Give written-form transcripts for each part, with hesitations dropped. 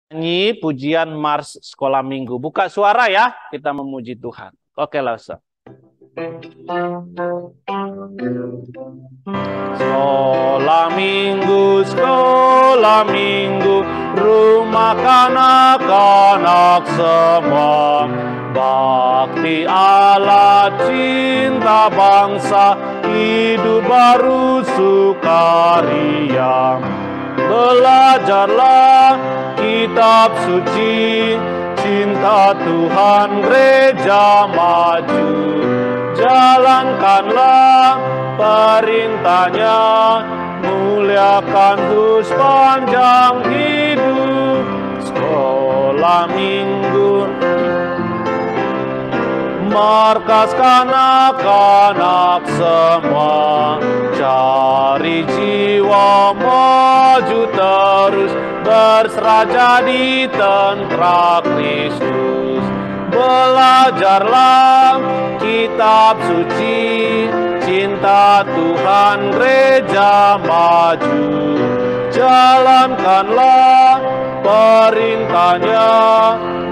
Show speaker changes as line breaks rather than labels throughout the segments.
Nyanyi pujian Mars Sekolah Minggu. Buka suara ya, kita memuji Tuhan. Oke, Lasa. Sekolah minggu, rumah kanak-kanak semua. Bakti Allah, cinta bangsa, hidup baru sukaria. Belajarlah kitab suci, cinta Tuhan gereja maju. Jalankanlah perintahnya, muliakan Tuhan sepanjang hidup. Sekolah minggu, markas kanak-kanak semua, cari jiwa maju terus, berserah jadi tentara Kristus. Belajarlah kitab suci, cinta Tuhan gereja maju. Jalankanlah perintahnya,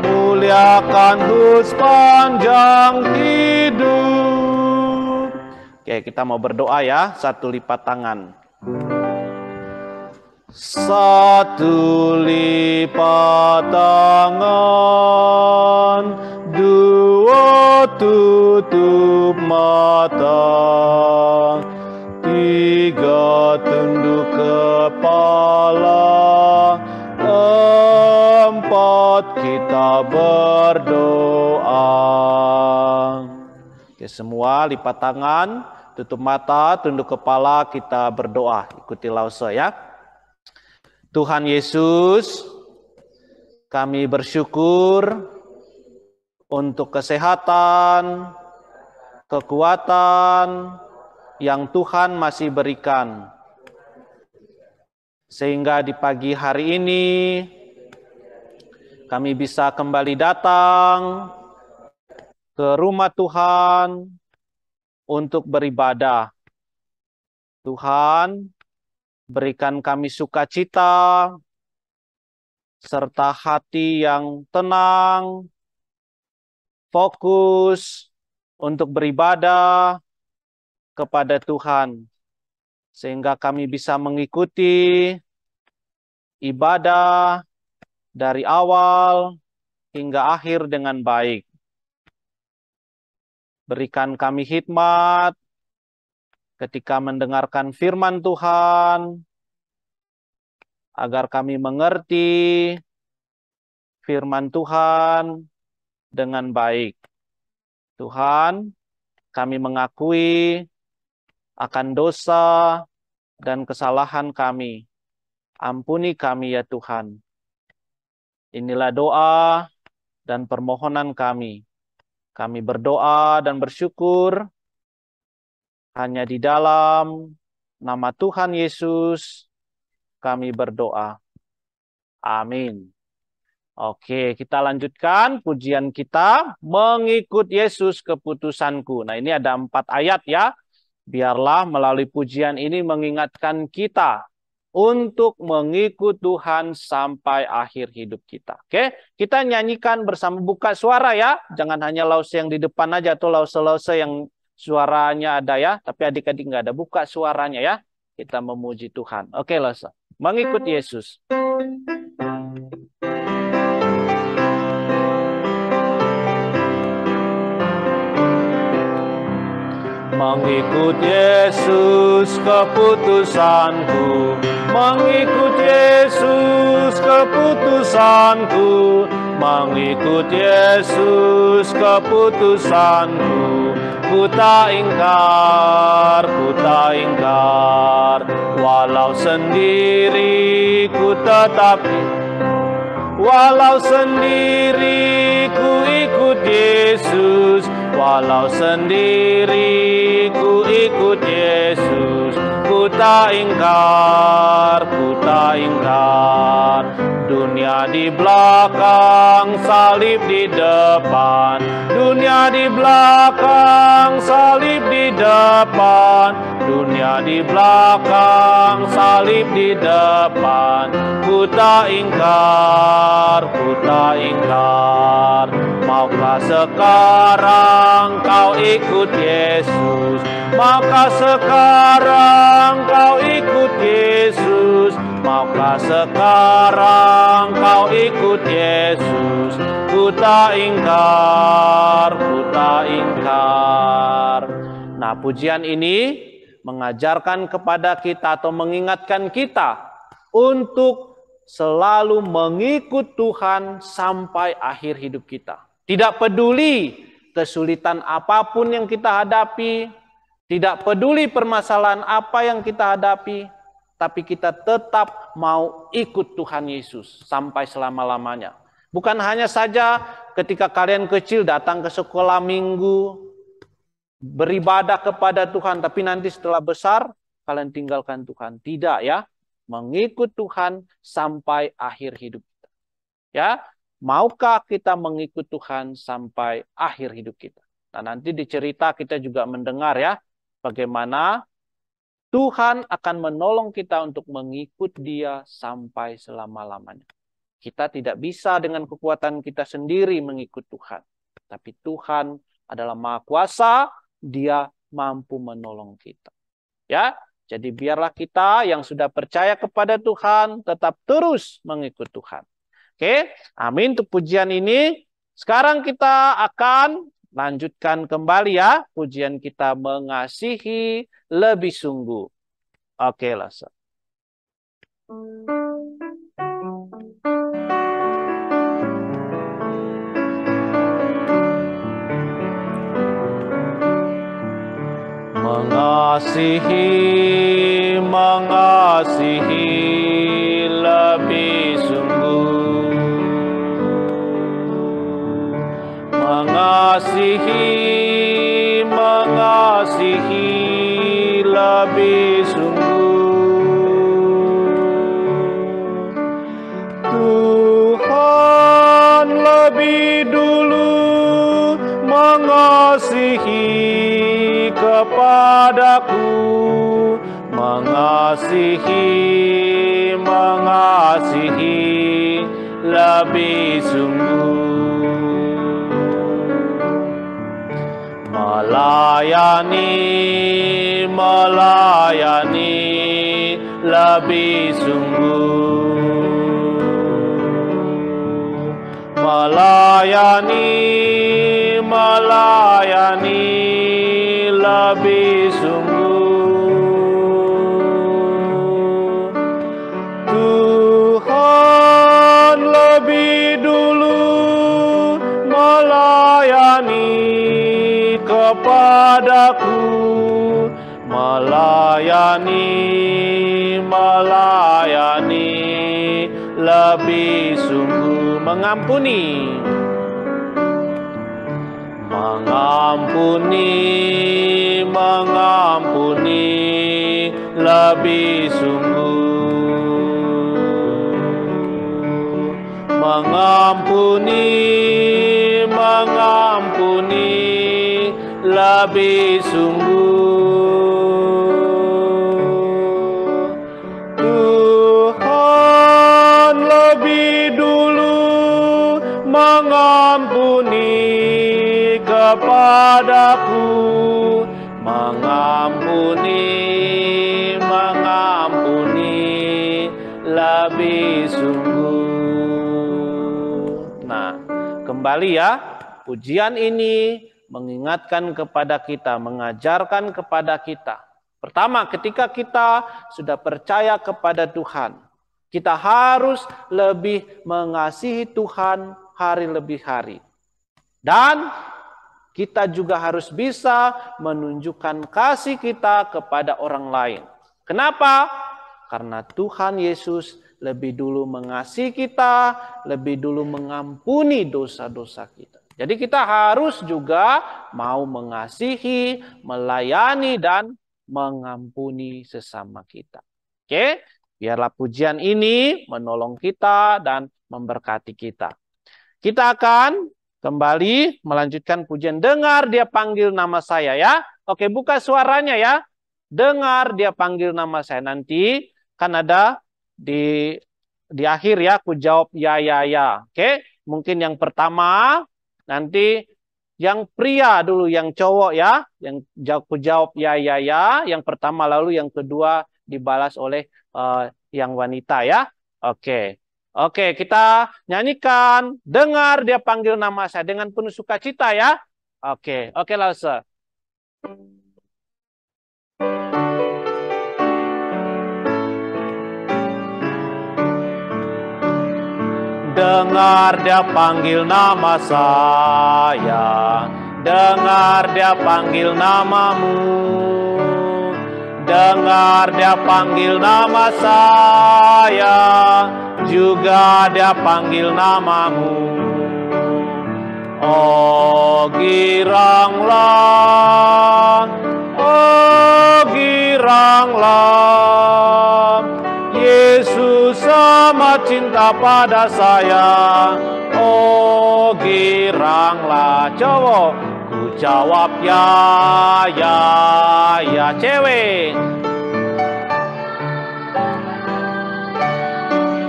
muliakan Tuhan sepanjang hidup. Oke, kita mau berdoa ya, satu lipat tangan. Satu lipat tangan, dua tutup mata, tiga tunduk kepala, empat kita berdoa. Oke, semua lipat tangan, tutup mata, tunduk kepala, kita berdoa. Ikuti lause ya. Tuhan Yesus, kami bersyukur untuk kesehatan, kekuatan yang Tuhan masih berikan. Sehingga di pagi hari ini kami bisa kembali datang ke rumah Tuhan untuk beribadah. Tuhan, berikan kami sukacita, serta hati yang tenang, fokus untuk beribadah kepada Tuhan. Sehingga kami bisa mengikuti ibadah dari awal hingga akhir dengan baik. Berikan kami hikmat ketika mendengarkan firman Tuhan, agar kami mengerti firman Tuhan dengan baik. Tuhan, kami mengakui akan dosa dan kesalahan kami. Ampuni kami ya Tuhan. Inilah doa dan permohonan kami. Kami berdoa dan bersyukur hanya di dalam nama Tuhan Yesus kami berdoa. Amin. Oke, kita lanjutkan pujian kita, mengikut Yesus keputusanku. Nah, ini ada 4 ayat ya. Biarlah melalui pujian ini mengingatkan kita untuk mengikut Tuhan sampai akhir hidup kita. Oke, kita nyanyikan bersama, buka suara ya. Jangan hanya lause yang di depan aja atau lause-lause yang suaranya ada ya, tapi adik-adik nggak ada, buka suaranya ya. Kita memuji Tuhan. Oke, lause. Mengikut Yesus. Mengikut Yesus keputusanku, mengikut Yesus keputusanku, mengikut Yesus keputusanku. Ku tak ingkar, walau sendiri ku tetap, walau sendiri ku ikut Yesus, walau sendiri ku ikut Yesus. Ku tak ingkar, dunia Dunia di belakang, salib di depan. Dunia di belakang, salib di depan. Dunia di belakang, salib di depan. Ku tak ingkar, ku tak ingkar. Maukah sekarang kau ikut Yesus? Maukah sekarang kau ikut Yesus? Maukah sekarang kau ikut Yesus? Ku tak ingkar, ku tak ingkar. Nah, pujian ini mengajarkan kepada kita atau mengingatkan kita untuk selalu mengikut Tuhan sampai akhir hidup kita. Tidak peduli kesulitan apapun yang kita hadapi, tidak peduli permasalahan apa yang kita hadapi, tapi kita tetap mau ikut Tuhan Yesus sampai selama-lamanya. Bukan hanya saja ketika kalian kecil datang ke sekolah minggu, beribadah kepada Tuhan, tapi nanti setelah besar kalian tinggalkan Tuhan. Tidak ya, mengikut Tuhan sampai akhir hidup kita. Ya, maukah kita mengikut Tuhan sampai akhir hidup kita? Nah, nanti di cerita kita juga mendengar ya, bagaimana Tuhan akan menolong kita untuk mengikut Dia sampai selama-lamanya. Kita tidak bisa dengan kekuatan kita sendiri mengikut Tuhan. Tapi Tuhan adalah Maha Kuasa, Dia mampu menolong kita. Ya, jadi biarlah kita yang sudah percaya kepada Tuhan tetap terus mengikut Tuhan. Oke, amin untuk pujian ini. Sekarang kita akan lanjutkan kembali ya, pujian kita mengasihi lebih sungguh. Oke, Lasa. Mengasihi, mengasihi lebih sungguh. Mengasihi, mengasihi lebih sungguh. Tuhan lebih dulu mengasihi kepadaku, mengasihi, mengasihi lebih sungguh. Melayani, melayani lebih sungguh. Melayani, melayani lebih sungguh. Tuhan lebih dulu melayani kepadaku, melayani, melayani lebih sungguh. Mengampuni, mengampuni, mengampuni lebih sungguh. Mengampuni, mengampuni lebih sungguh. Tuhan lebih dulu mengampuni kepadaku, mengampuni, mengampuni lebih sungguh. Nah, kembali ya, pujian ini mengingatkan kepada kita, mengajarkan kepada kita. Pertama, ketika kita sudah percaya kepada Tuhan, kita harus lebih mengasihi Tuhan hari lebih hari. Dan kita juga harus bisa menunjukkan kasih kita kepada orang lain. Kenapa? Karena Tuhan Yesus lebih dulu mengasihi kita, lebih dulu mengampuni dosa-dosa kita. Jadi kita harus juga mau mengasihi, melayani, dan mengampuni sesama kita. Oke? Biarlah pujian ini menolong kita dan memberkati kita. Kita akan kembali melanjutkan pujian. Dengar dia panggil nama saya ya. Oke, buka suaranya ya. Dengar dia panggil nama saya. Nanti kan ada di akhir ya, aku jawab ya, ya, ya. Oke, mungkin yang pertama, nanti yang pria dulu, yang cowok ya. Yang aku jawab ya, ya, ya. Yang pertama, lalu yang kedua dibalas oleh yang wanita ya. Oke. Oke, kita nyanyikan. Dengar dia panggil nama saya dengan penuh sukacita ya. Oke, oke Lause. Dengar dia panggil nama saya. Dengar dia panggil namamu. Dengar dia panggil nama saya. Juga dia panggil namamu. Oh giranglah, oh giranglah, Yesus amat cinta pada saya. Oh giranglah, cowok, ku jawab ya, ya, ya, cewek.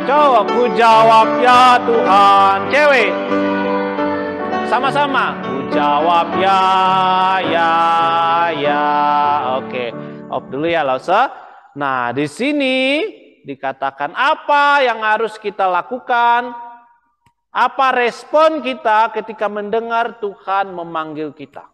Cowok, ku jawab ya Tuhan, cewek. Sama-sama, ku jawab ya, ya, ya. Oke, off dulu ya Lause. Nah, di sini dikatakan apa yang harus kita lakukan, apa respon kita ketika mendengar Tuhan memanggil kita.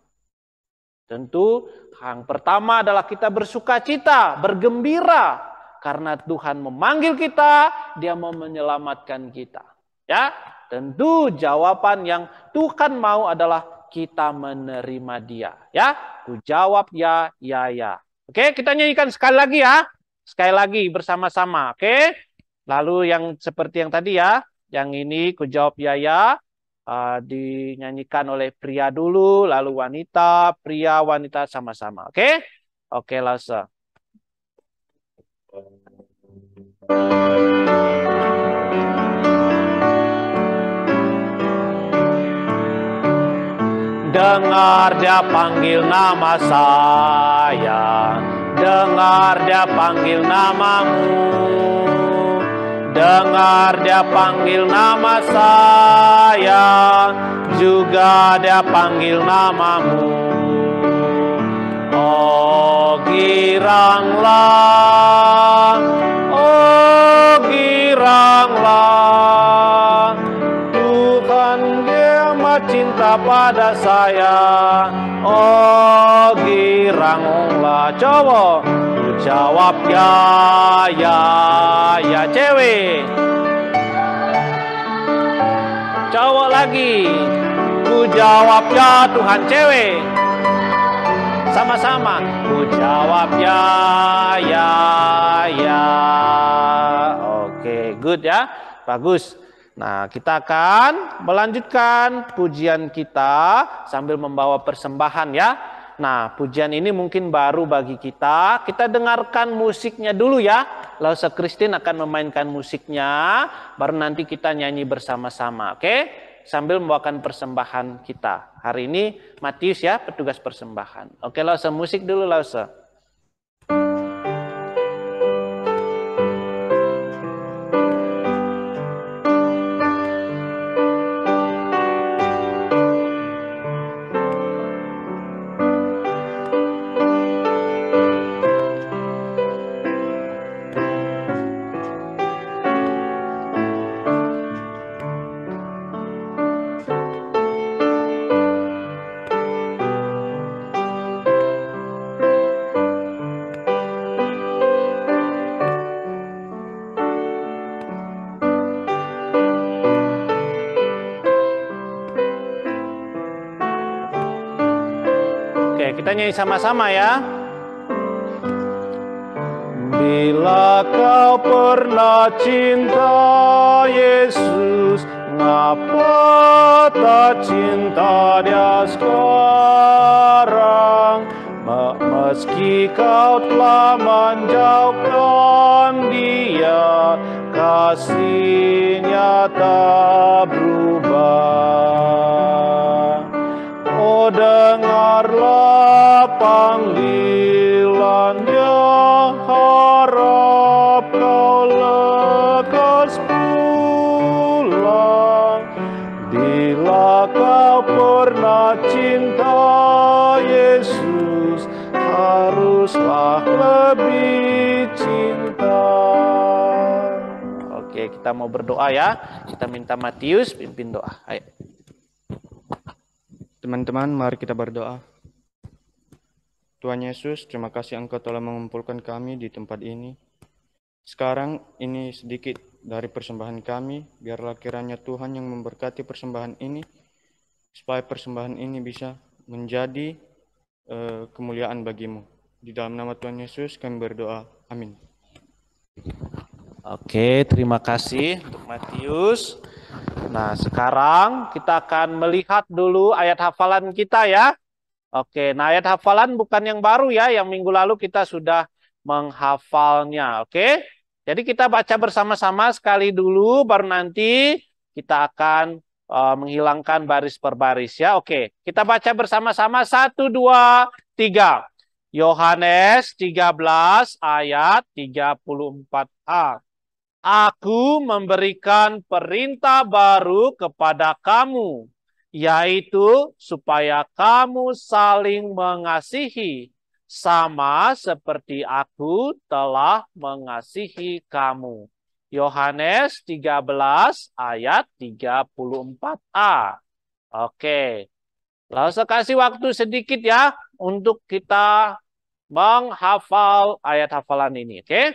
Tentu yang pertama adalah kita bersukacita, bergembira. Karena Tuhan memanggil kita, dia mau menyelamatkan kita. Ya, tentu jawaban yang Tuhan mau adalah kita menerima dia. Ya, ku jawab ya, ya, ya. Oke, kita nyanyikan sekali lagi ya. Sekali lagi bersama-sama. Oke, lalu yang seperti yang tadi ya. Yang ini ku jawab ya, ya. Dinyanyikan oleh pria dulu, lalu wanita, pria, wanita sama-sama. Oke, oke Lause. Dengar dia panggil nama saya, dengar dia panggil namamu, dengar dia panggil nama saya, juga dia panggil namamu. Oh giranglah, oh giranglah, Tuhan dia amat cinta pada saya. Oh giranglah, cowok, ku jawab ya, ya, ya, cewek. Cowok lagi, ku jawab ya Tuhan, cewek. Sama-sama, ku jawab ya, ya, ya. Oke, good ya, bagus. Nah, kita akan melanjutkan pujian kita sambil membawa persembahan ya. Nah, pujian ini mungkin baru bagi kita. Kita dengarkan musiknya dulu ya. Lause Christine akan memainkan musiknya, baru nanti kita nyanyi bersama-sama. Oke? Sambil membawakan persembahan kita. Hari ini Matius ya, petugas persembahan. Oke, Lause, musik dulu Lause. Kita nyanyi sama-sama ya. Bila kau pernah cinta Yesus, ngapa tak cinta dia sekarang? Meski kau telah menjauhkan dia, kasih-Nya tak berubah. Oh, dengarlah panggilan-Nya, harap kau lekas pulang. Bila kau pernah cinta Yesus, haruslah lebih cinta. Oke, kita mau berdoa ya. Kita minta Matius pimpin doa. Ayo.
Teman-teman, mari kita berdoa. Tuhan Yesus, terima kasih Engkau telah mengumpulkan kami di tempat ini. Sekarang ini sedikit dari persembahan kami, biarlah kiranya Tuhan yang memberkati persembahan ini, supaya persembahan ini bisa menjadi kemuliaan bagimu. Di dalam nama Tuhan Yesus kami berdoa. Amin.
Oke, terima kasih untuk Matius. Nah, sekarang kita akan melihat dulu ayat hafalan kita ya. Oke, nah ayat hafalan bukan yang baru ya, yang minggu lalu kita sudah menghafalnya. Oke, jadi kita baca bersama-sama sekali dulu, baru nanti kita akan menghilangkan baris per baris ya. Oke, kita baca bersama-sama 1, 2, 3. Yohanes 13 ayat 34a. Aku memberikan perintah baru kepada kamu, yaitu supaya kamu saling mengasihi, sama seperti aku telah mengasihi kamu. Yohanes 13 ayat 34a. Oke, lalu saya kasih waktu sedikit ya untuk kita menghafal ayat hafalan ini. Oke?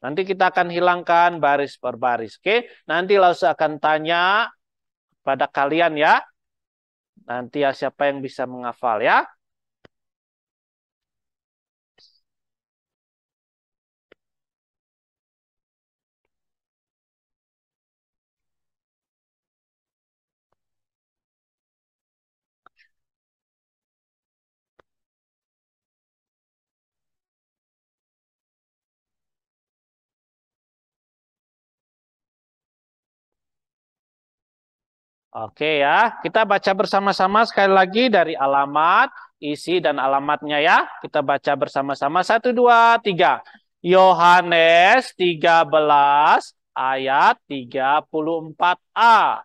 Nanti kita akan hilangkan baris per baris. Oke, nanti Lause akan tanya pada kalian ya. Nanti ya siapa yang bisa menghafal ya. Oke ya, kita baca bersama-sama sekali lagi dari alamat, isi dan alamatnya ya. Kita baca bersama-sama 1, 2, 3. Yohanes 13 ayat 34a.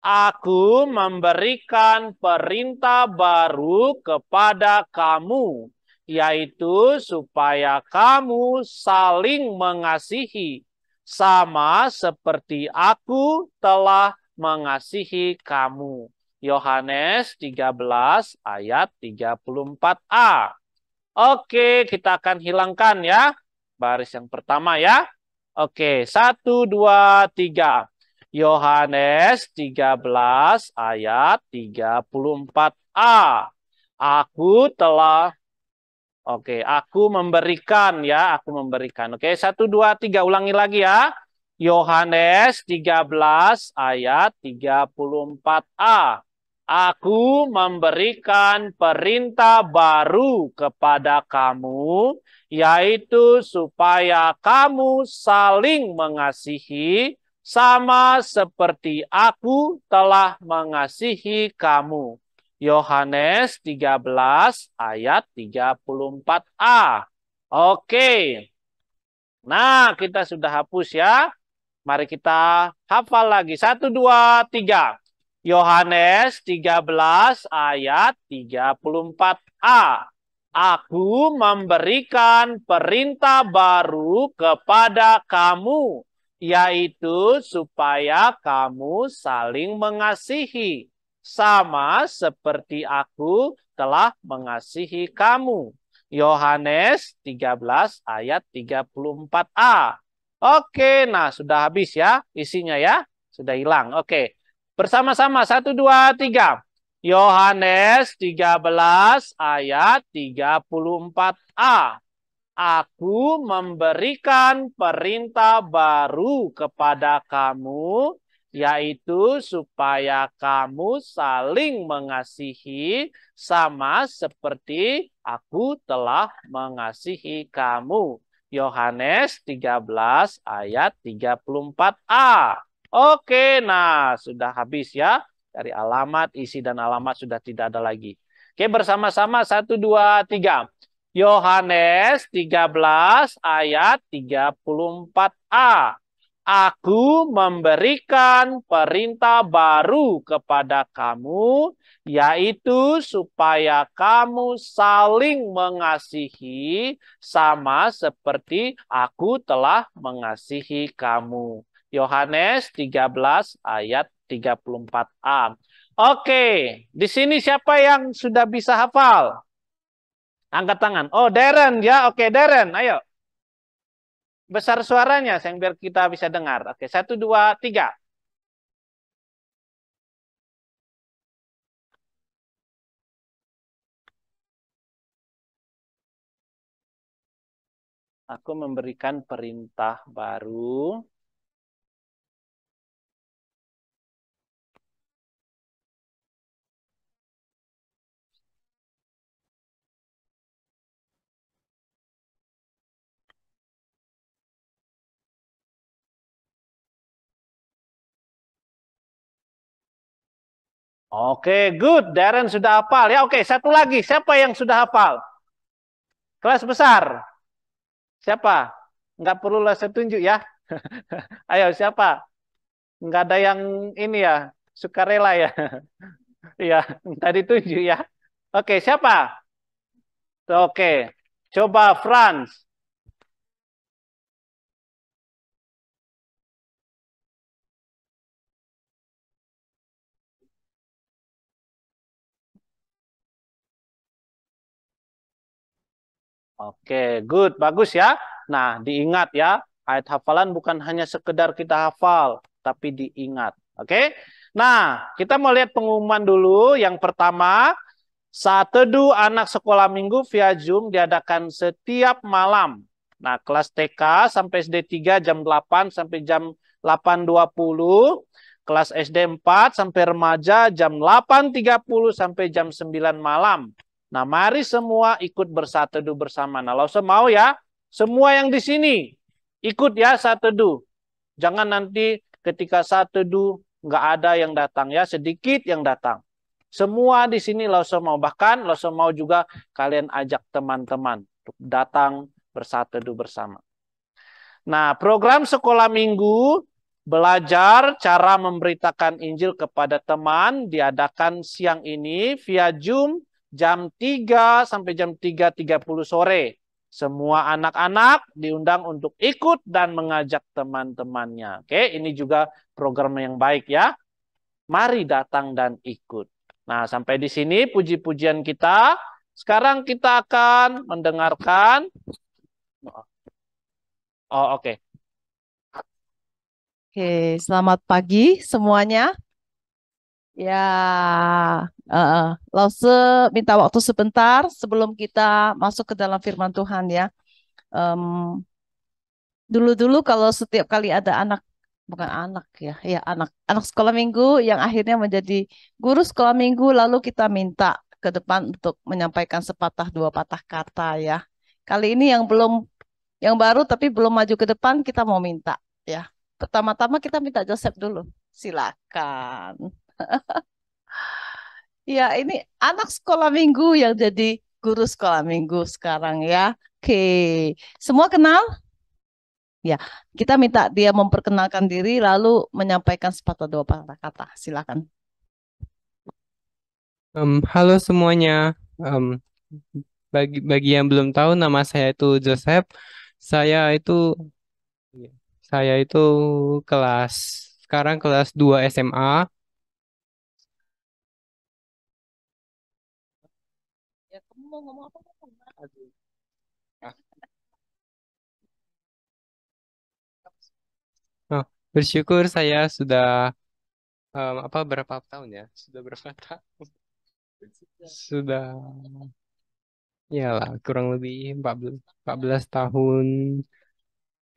Aku memberikan perintah baru kepada kamu, yaitu supaya kamu saling mengasihi, sama seperti aku telah mengasihi kamu. Yohanes 13 ayat 34a. Oke, kita akan hilangkan ya. Baris yang pertama ya. Oke, 1, 2, 3. Yohanes 13 ayat 34a. Aku memberikan ya, aku memberikan. Oke, 1, 2, 3, ulangi lagi ya. Yohanes 13 ayat 34a. Aku memberikan perintah baru kepada kamu, yaitu supaya kamu saling mengasihi, sama seperti aku telah mengasihi kamu. Yohanes 13 ayat 34a. Oke. Nah, kita sudah hapus ya. Mari kita hafal lagi. 1, 2, 3. Yohanes 13 ayat 34a. Aku memberikan perintah baru kepada kamu, yaitu supaya kamu saling mengasihi, sama seperti aku telah mengasihi kamu. Yohanes 13 ayat 34a. Oke, nah sudah habis ya isinya ya. Sudah hilang. Oke. Bersama-sama 1, 2, 3. Yohanes 13 ayat 34a. Aku memberikan perintah baru kepada kamu, yaitu supaya kamu saling mengasihi, sama seperti aku telah mengasihi kamu. Yohanes 13 ayat 34a. Oke, nah sudah habis ya. Dari alamat, isi dan alamat sudah tidak ada lagi. Oke, bersama-sama 1, 2, 3. Yohanes 13 ayat 34a. Aku memberikan perintah baru kepada kamu, yaitu supaya kamu saling mengasihi sama seperti aku telah mengasihi kamu. Yohanes 13 ayat 34a. Oke, di sini siapa yang sudah bisa hafal? Angkat tangan. Oh, Darren ya. Oke, Darren, ayo. Besar suaranya, sayang, biar kita bisa dengar. Oke, 1, 2, 3. Aku memberikan perintah baru. Oke, good. Darren sudah hafal. Ya, oke, satu lagi. Siapa yang sudah hafal? Kelas besar. Siapa? Nggak perlu saya tunjuk ya. Ayo, siapa? Nggak ada yang ini ya, sukarela ya. Iya, tadi tunjuk ya. Oke, siapa? Oke, coba Franz. Oke, good, bagus ya. Nah, diingat ya, ayat hafalan bukan hanya sekedar kita hafal, tapi diingat. Oke. Nah, kita mau lihat pengumuman dulu. Yang pertama, saat teduh anak sekolah minggu via Zoom diadakan setiap malam. Nah, kelas TK sampai SD 3 jam 8 sampai jam 8.20. Kelas SD 4 sampai remaja jam 8.30 sampai jam 9 malam. Nah, mari semua ikut bersatu teduh bersama. Nah, kalau mau ya, semua yang di sini ikut ya saat teduh. Jangan nanti ketika saat teduh nggak ada yang datang ya, sedikit yang datang. Semua di sini Lauso mau. Bahkan Lauso mau juga kalian ajak teman-teman untuk datang bersatu teduh bersama. Nah, program sekolah minggu belajar cara memberitakan Injil kepada teman diadakan siang ini via Zoom jam 3 sampai jam 3.30 sore. Semua anak-anak diundang untuk ikut dan mengajak teman-temannya. Oke, ini juga program yang baik ya. Mari datang dan ikut. Nah, sampai di sini puji-pujian kita. Sekarang kita akan mendengarkan. Oh, oke.
Oke, selamat pagi semuanya. Ya, Lause minta waktu sebentar sebelum kita masuk ke dalam firman Tuhan ya. Dulu-dulu kalau setiap kali ada anak, bukan anak ya, ya anak sekolah minggu yang akhirnya menjadi guru sekolah minggu, lalu kita minta ke depan untuk menyampaikan sepatah dua patah kata ya. Kali ini yang baru tapi belum maju ke depan, kita mau minta ya. Pertama-tama kita minta Joseph dulu. Silakan. Ya, ini anak sekolah minggu yang jadi guru sekolah minggu sekarang ya. Oke, semua kenal? Ya, kita minta dia memperkenalkan diri lalu menyampaikan sepatah dua patah kata. Silakan.
Halo semuanya. Em, bagi yang belum tahu, nama saya itu Joseph. Saya itu saya itu sekarang kelas 2 SMA.
Ya, kamu mau ngomong apa?
Aduh. Ah. Oh, bersyukur saya sudah berapa tahun ya? Sudah berapa tahun? Sudah ya lah kurang lebih 14 tahun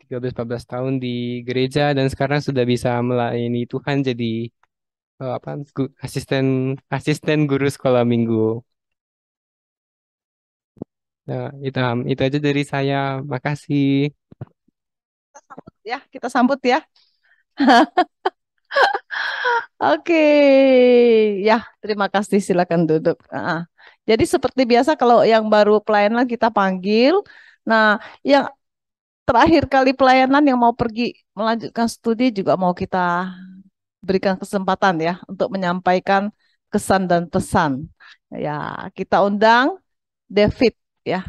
13-14 tahun di gereja dan sekarang sudah bisa melayani Tuhan jadi asisten asisten guru sekolah minggu. Nah, itu aja dari saya. Makasih.
Ya, kita sambut ya. Oke, ya, terima kasih. Silakan duduk. Jadi seperti biasa kalau yang baru pelayanan kita panggil. Nah, yang terakhir kali pelayanan yang mau pergi melanjutkan studi juga mau kita berikan kesempatan ya untuk menyampaikan kesan dan pesan. Ya, kita undang David ya,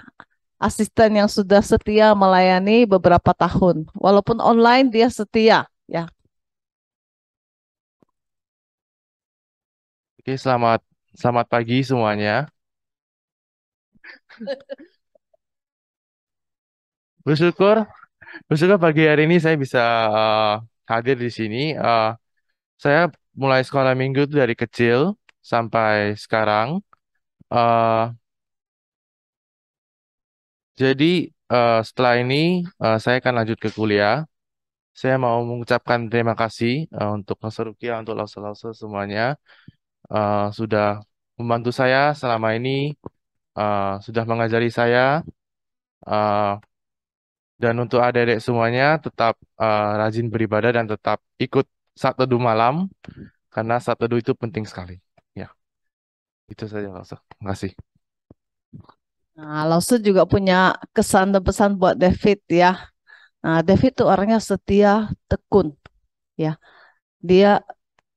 asisten yang sudah setia melayani beberapa tahun. Walaupun online dia setia ya.
Oke, selamat pagi semuanya. Bersyukur, bersyukur pagi hari ini saya bisa hadir di sini. Saya mulai sekolah minggu itu dari kecil sampai sekarang. Eh, jadi setelah ini saya akan lanjut ke kuliah. Saya mau mengucapkan terima kasih untuk Mas Rukia, untuk Lause-Lause semuanya sudah membantu saya selama ini, sudah mengajari saya. eh, Dan untuk adik-adik semuanya tetap rajin beribadah dan tetap ikut saat teduh malam karena saat teduh itu penting sekali. Ya, itu saja Mas. Terima kasih.
Nah, Lause juga punya kesan dan pesan buat David ya. Nah, David tuh orangnya setia, tekun ya. Dia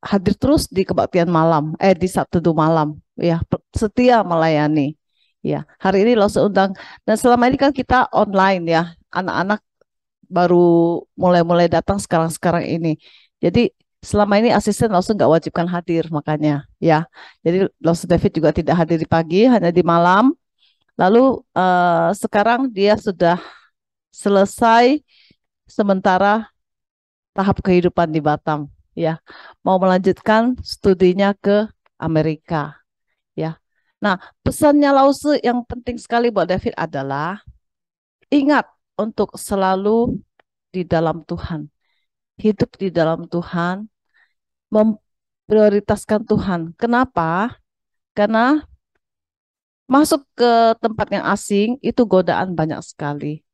hadir terus di kebaktian malam, di Sabtu malam, ya, setia melayani. Ya, hari ini Lause undang dan selama ini kan kita online ya, anak-anak baru mulai-mulai datang sekarang-sekarang ini. Jadi selama ini asisten Lause nggak wajibkan hadir makanya ya. Jadi Lause David juga tidak hadir di pagi, hanya di malam. Lalu sekarang dia sudah selesai sementara tahap kehidupan di Batam ya, mau melanjutkan studinya ke Amerika ya. Nah, pesannya Lause yang penting sekali buat David adalah ingat untuk selalu di dalam Tuhan, hidup di dalam Tuhan, memprioritaskan Tuhan. Kenapa? Karena masuk ke tempat yang asing itu godaan banyak sekali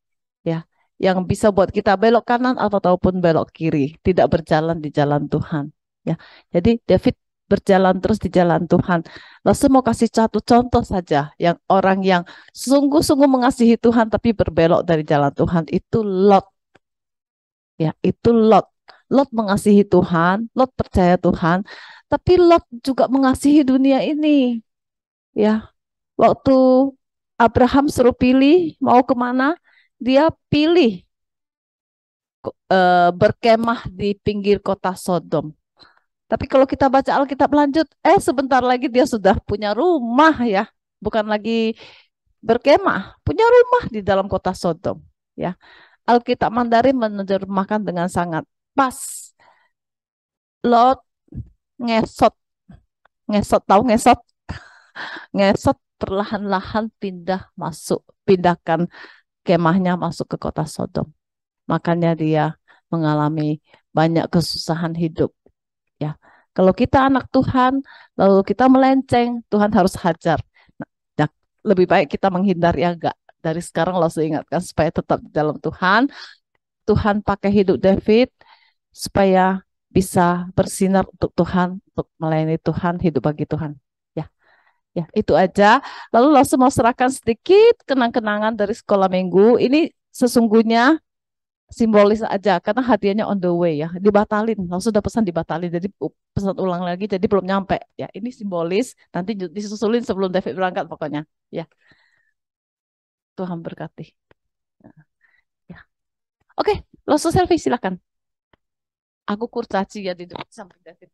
ya, yang bisa buat kita belok kanan ataupun belok kiri, tidak berjalan di jalan Tuhan ya. Jadi David berjalan terus di jalan Tuhan. Lalu saya mau kasih satu contoh saja yang orang yang sungguh-sungguh mengasihi Tuhan tapi berbelok dari jalan Tuhan itu Lot ya, itu Lot. Lot mengasihi Tuhan, Lot percaya Tuhan, tapi Lot juga mengasihi dunia ini ya. Waktu Abraham suruh pilih mau kemana, dia pilih berkemah di pinggir kota Sodom. Tapi kalau kita baca Alkitab lanjut, sebentar lagi dia sudah punya rumah ya, bukan lagi berkemah, punya rumah di dalam kota Sodom ya. Alkitab Mandarin menerjemahkan dengan sangat pas. Lot ngesot, ngesot tahu ngesot, ngesot perlahan-lahan pindahkan kemahnya masuk ke kota Sodom. Makanya dia mengalami banyak kesusahan hidup ya. Kalau kita anak Tuhan, lalu kita melenceng, Tuhan harus hajar. Nah, lebih baik kita menghindar ya enggak. Dari sekarang langsung ingatkan supaya tetap di dalam Tuhan. Tuhan pakai hidup David supaya bisa bersinar untuk Tuhan, untuk melayani Tuhan, hidup bagi Tuhan. Ya, ya itu aja. Lalu langsung mau serahkan sedikit kenang-kenangan dari sekolah minggu. Ini sesungguhnya simbolis aja karena hadiahnya on the way ya, dibatalin, langsung sudah pesan dibatalin, jadi pesan ulang lagi, jadi belum nyampe ya. Ini simbolis, nanti disusulin sebelum David berangkat pokoknya ya. Tuhan berkati ya. Oke, langsung selfie silakan. Aku kurcaci ya di samping David.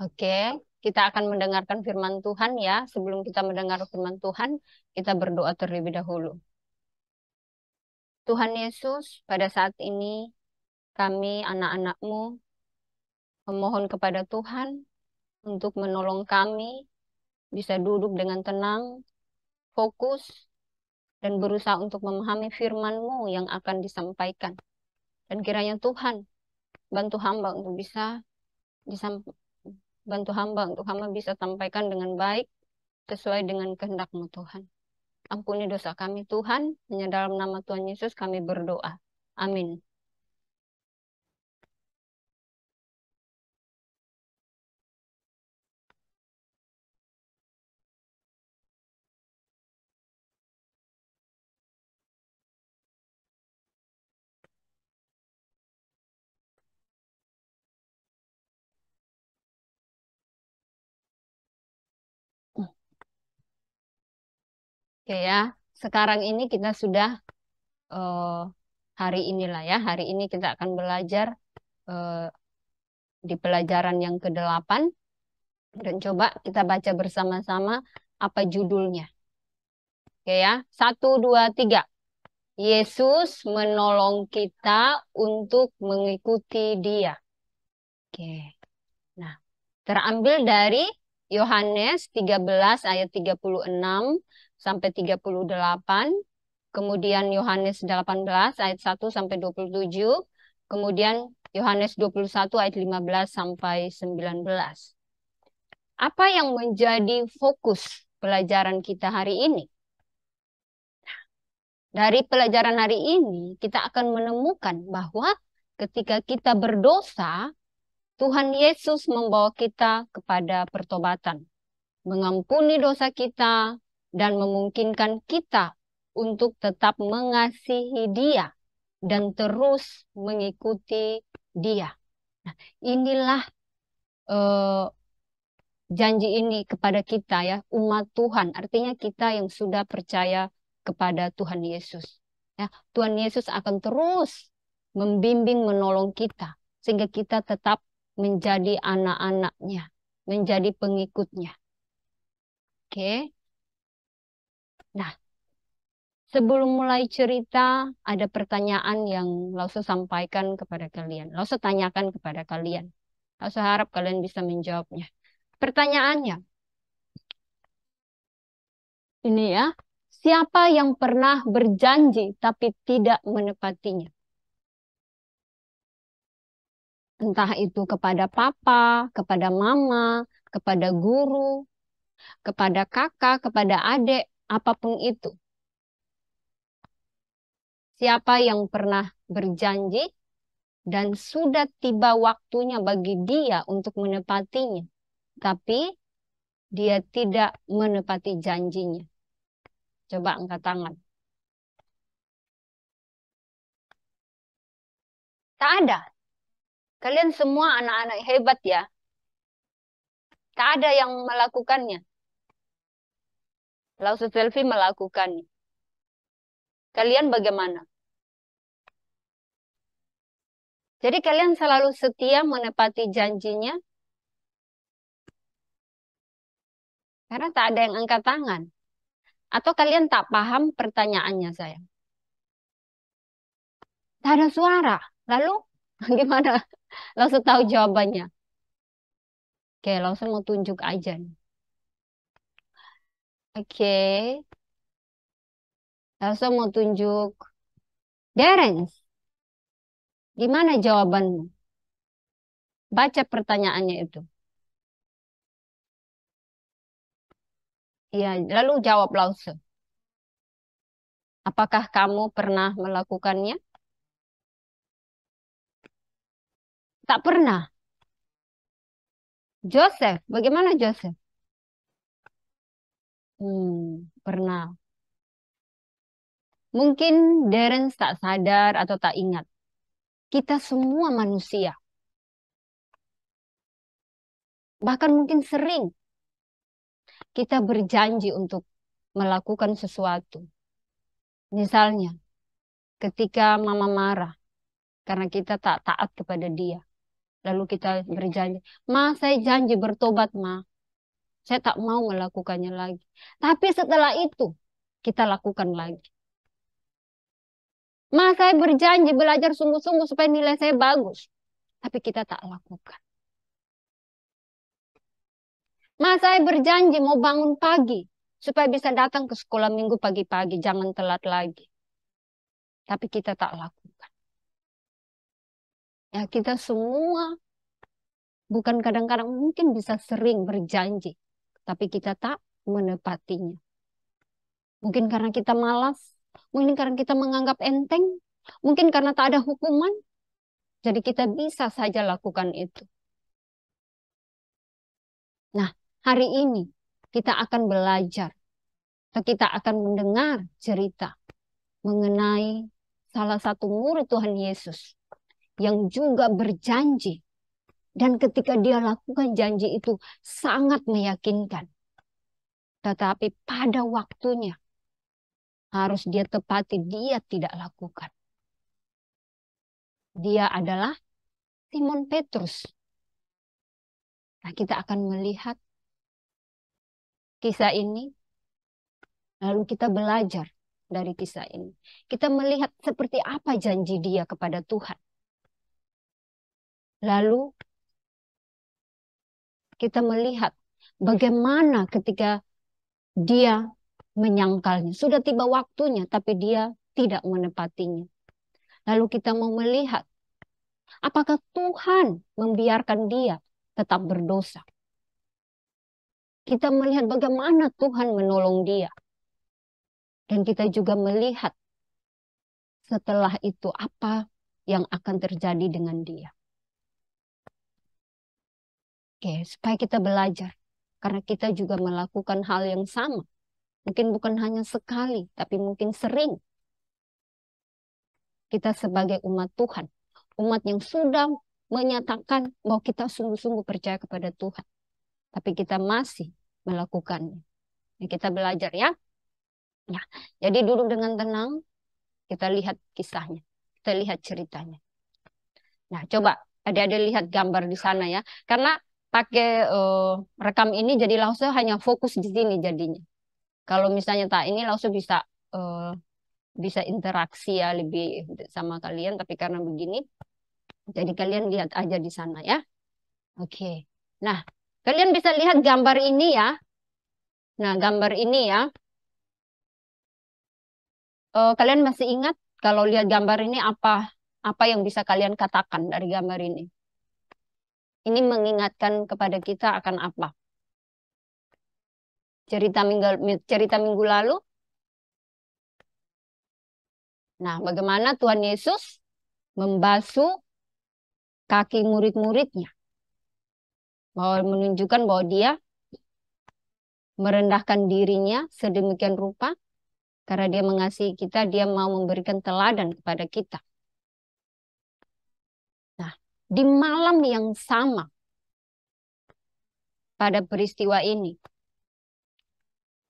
Oke, kita akan mendengarkan firman Tuhan ya. Sebelum kita mendengar firman Tuhan, kita berdoa terlebih dahulu. Tuhan Yesus, pada saat ini kami anak-anak-Mu memohon kepada Tuhan untuk menolong kami bisa duduk dengan tenang, fokus, dan berusaha untuk memahami firman-Mu yang akan disampaikan. Dan kiranya Tuhan bantu hamba untuk bisa bantu hamba bisa sampaikan dengan baik sesuai dengan kehendak-Mu Tuhan. Ampuni dosa kami Tuhan, hanya dalam nama Tuhan Yesus kami berdoa. Amin. Oke ya, sekarang ini kita sudah hari inilah ya, hari ini kita akan belajar eh, di pelajaran yang ke-8 dan coba kita baca bersama-sama apa judulnya. Oke ya, 1, 2, 3. Yesus menolong kita untuk mengikuti Dia. Oke. Nah, terambil dari Yohanes 13 ayat 36 sampai 38, kemudian Yohanes 18 ayat 1 sampai 27, kemudian Yohanes 21 ayat 15 sampai 19. Apa yang menjadi fokus pelajaran kita hari ini? Dari pelajaran hari ini, kita akan menemukan bahwa ketika kita berdosa, Tuhan Yesus membawa kita kepada pertobatan, mengampuni dosa kita, dan memungkinkan kita untuk tetap mengasihi Dia dan terus mengikuti Dia. Nah, inilah janji ini kepada kita ya, umat Tuhan. Artinya kita yang sudah percaya kepada Tuhan Yesus. Ya, Tuhan Yesus akan terus membimbing, menolong kita sehingga kita tetap menjadi anak-anaknya, menjadi pengikutnya. Oke. Nah, sebelum mulai cerita, ada pertanyaan yang Lauso sampaikan kepada kalian. Lauso tanyakan kepada kalian. Lauso harap kalian bisa menjawabnya. Pertanyaannya, ini ya, siapa yang pernah berjanji tapi tidak menepatinya? Entah itu kepada papa, kepada mama, kepada guru, kepada kakak, kepada adik, apapun itu. Siapa yang pernah berjanji dan sudah tiba waktunya bagi dia untuk menepatinya, tapi dia tidak menepati janjinya? Coba angkat tangan. Tak ada. Kalian semua anak-anak hebat ya. Tak ada yang melakukannya. Lausu Selfie melakukannya. Kalian bagaimana? Jadi kalian selalu setia menepati janjinya? Karena tak ada yang angkat tangan. Atau kalian tak paham pertanyaannya saya? Tak ada suara. Lalu gimana? Langsung tahu jawabannya. Oke, langsung mau tunjuk aja nih. Oke. Langsung mau tunjuk. Derens, gimana jawabanmu? Baca pertanyaannya itu. Iya, lalu jawab Lause. Apakah kamu pernah melakukannya? Tak pernah. Joseph, bagaimana Joseph? Pernah. Mungkin Darren tak sadar atau tak ingat. Kita semua manusia. Bahkan mungkin sering kita berjanji untuk melakukan sesuatu. Misalnya, ketika mama marah karena kita tak taat kepada dia. Lalu kita berjanji, Ma, saya janji bertobat, Ma. Saya tak mau melakukannya lagi. Tapi setelah itu, kita lakukan lagi. Ma, saya berjanji belajar sungguh-sungguh supaya nilai saya bagus. Tapi kita tak lakukan. Ma, saya berjanji mau bangun pagi supaya bisa datang ke sekolah minggu pagi-pagi. Jangan telat lagi. Tapi kita tak lakukan. Ya, kita semua bukan kadang-kadang mungkin bisa sering berjanji, tapi kita tak menepatinya. Mungkin karena kita malas, mungkin karena kita menganggap enteng, mungkin karena tak ada hukuman, jadi kita bisa saja lakukan itu. Nah, hari ini kita akan belajar, atau kita akan mendengar cerita mengenai salah satu murid Tuhan Yesus yang juga berjanji. Dan ketika dia lakukan janji itu sangat meyakinkan. Tetapi pada waktunya harus dia tepati, dia tidak lakukan. Dia adalah Simon Petrus. Nah, kita akan melihat kisah ini, lalu kita belajar dari kisah ini. Kita melihat seperti apa janji dia kepada Tuhan. Lalu kita melihat bagaimana ketika dia menyangkalnya. Sudah tiba waktunya, tapi dia tidak menepatinya. Lalu kita mau melihat, apakah Tuhan membiarkan dia tetap berdosa? Kita melihat bagaimana Tuhan menolong dia. Dan kita juga melihat setelah itu apa yang akan terjadi dengan dia. Oke, supaya kita belajar. Karena kita juga melakukan hal yang sama. Mungkin bukan hanya sekali, tapi mungkin sering. Kita sebagai umat Tuhan. Umat yang sudah menyatakan bahwa kita sungguh-sungguh percaya kepada Tuhan. Tapi kita masih melakukannya. Nah, kita belajar ya. Nah, jadi duduk dengan tenang. Kita lihat kisahnya. Kita lihat ceritanya. Nah, coba adik-adik lihat gambar di sana ya. Karena pakai rekam ini jadi langsung hanya fokus di sini jadinya. Kalau misalnya tak ini langsung bisa interaksi ya lebih sama kalian. Tapi karena begini, jadi kalian lihat aja di sana ya. Oke. Nah, kalian bisa lihat gambar ini ya. Nah, gambar ini ya. Kalian masih ingat kalau lihat gambar ini apa yang bisa kalian katakan dari gambar ini? Ini mengingatkan kepada kita akan apa? Cerita minggu lalu. Nah, bagaimana Tuhan Yesus membasuh kaki murid-muridnya. Bahwa menunjukkan bahwa dia merendahkan dirinya sedemikian rupa. Karena dia mengasihi kita, dia mau memberikan teladan kepada kita. Nah, di malam yang sama pada peristiwa ini,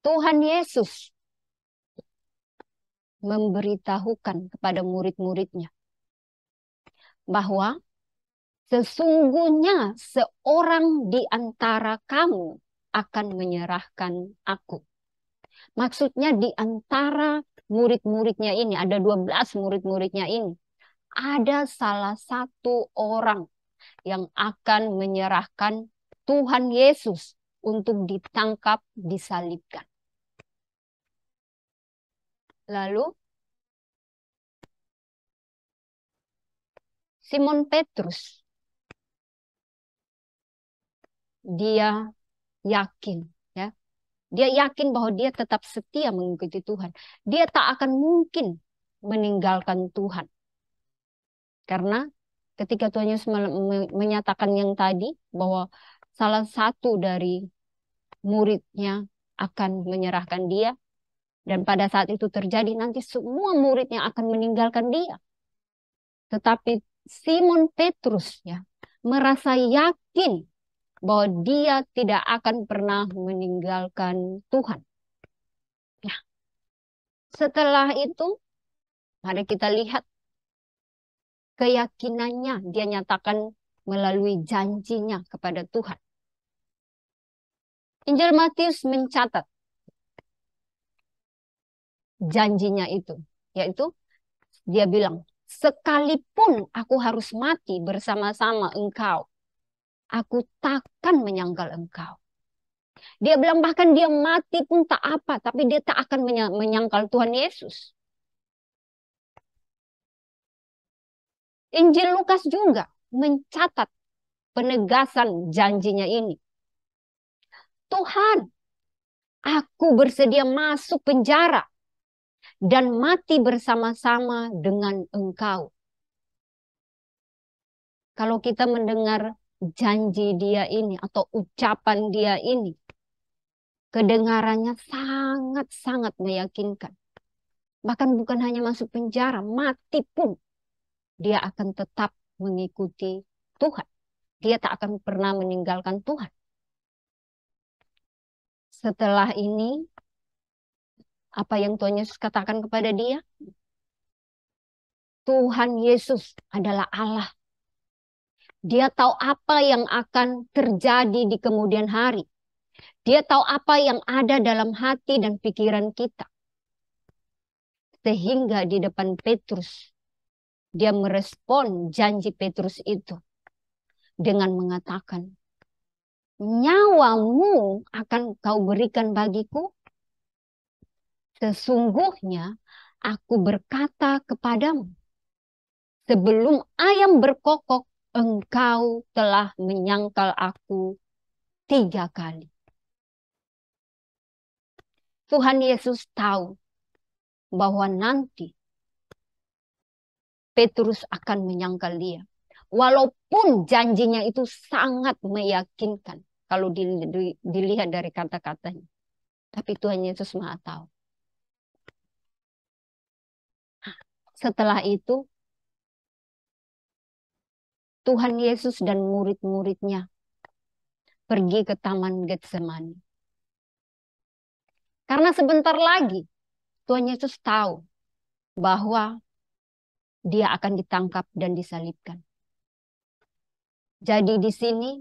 Tuhan Yesus memberitahukan kepada murid-muridnya bahwa sesungguhnya seorang di antara kamu akan menyerahkan aku. Maksudnya di antara murid-muridnya ini, ada 12 murid-muridnya ini, ada salah satu orang yang akan menyerahkan Tuhan Yesus untuk ditangkap, disalibkan. Lalu Simon Petrus, dia yakin, ya, dia yakin bahwa dia tetap setia mengikuti Tuhan. Dia tak akan mungkin meninggalkan Tuhan. Karena ketika Tuhan Yesus menyatakan yang tadi bahwa salah satu dari muridnya akan menyerahkan dia, dan pada saat itu terjadi nanti semua muridnya akan meninggalkan dia. Tetapi Simon Petrus ya merasa yakin bahwa dia tidak akan pernah meninggalkan Tuhan. Nah, setelah itu mari kita lihat keyakinannya dia nyatakan melalui janjinya kepada Tuhan. Injil Matius mencatat janjinya itu, yaitu dia bilang, sekalipun aku harus mati bersama-sama engkau, aku takkan menyangkal engkau. Dia bilang bahkan dia mati pun tak apa, tapi dia tak akan menyangkal Tuhan Yesus. Injil Lukas juga mencatat penegasan janjinya ini. Tuhan, aku bersedia masuk penjara dan mati bersama-sama dengan Engkau. Kalau kita mendengar janji dia ini atau ucapan dia ini, kedengarannya sangat-sangat meyakinkan. Bahkan bukan hanya masuk penjara, mati pun dia akan tetap mengikuti Tuhan. Dia tak akan pernah meninggalkan Tuhan. Setelah ini, apa yang Tuhan Yesus katakan kepada dia? Tuhan Yesus adalah Allah. Dia tahu apa yang akan terjadi di kemudian hari. Dia tahu apa yang ada dalam hati dan pikiran kita. Sehingga di depan Petrus, dia merespon janji Petrus itu dengan mengatakan, nyawamu akan kau berikan bagiku. Sesungguhnya aku berkata kepadamu, sebelum ayam berkokok, engkau telah menyangkal aku 3 kali. Tuhan Yesus tahu bahwa nanti Petrus akan menyangkal dia. Walaupun janjinya itu sangat meyakinkan kalau dilihat dari kata-katanya. Tapi Tuhan Yesus Maha tahu. Setelah itu, Tuhan Yesus dan murid-muridnya pergi ke Taman Getsemani. Karena sebentar lagi Tuhan Yesus tahu bahwa dia akan ditangkap dan disalibkan. Jadi di sini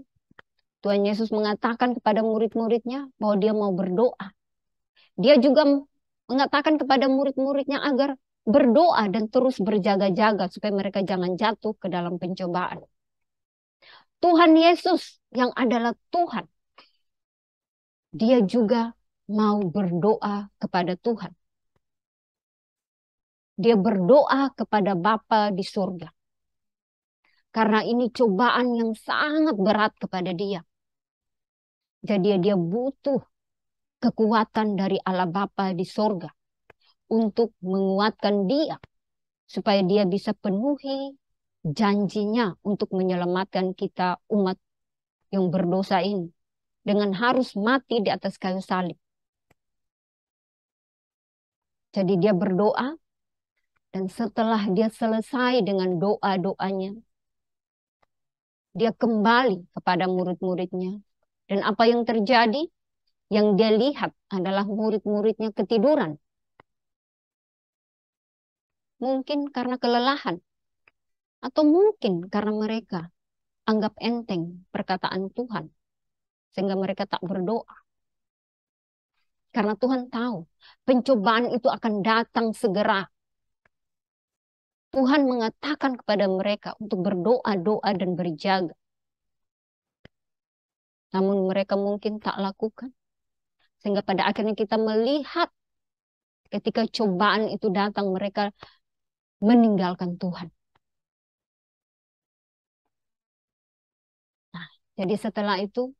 Tuhan Yesus mengatakan kepada murid-muridnya bahwa dia mau berdoa. Dia juga mengatakan kepada murid-muridnya agar berdoa dan terus berjaga-jaga supaya mereka jangan jatuh ke dalam pencobaan. Tuhan Yesus yang adalah Tuhan, dia juga mau berdoa kepada Tuhan. Dia berdoa kepada Bapa di surga. Karena ini cobaan yang sangat berat kepada dia. Jadi dia butuh kekuatan dari Allah Bapa di surga untuk menguatkan dia supaya dia bisa penuhi janjinya untuk menyelamatkan kita umat yang berdosa ini dengan harus mati di atas kayu salib. Jadi dia berdoa dan setelah dia selesai dengan doa-doanya, dia kembali kepada murid-muridnya. Dan apa yang terjadi? Yang dia lihat adalah murid-muridnya ketiduran. Mungkin karena kelelahan. Atau mungkin karena mereka anggap enteng perkataan Tuhan. Sehingga mereka tak berdoa. Karena Tuhan tahu pencobaan itu akan datang segera. Tuhan mengatakan kepada mereka untuk berdoa-doa dan berjaga. Namun mereka mungkin tak lakukan. Sehingga pada akhirnya kita melihat ketika cobaan itu datang mereka meninggalkan Tuhan. Nah, jadi setelah itu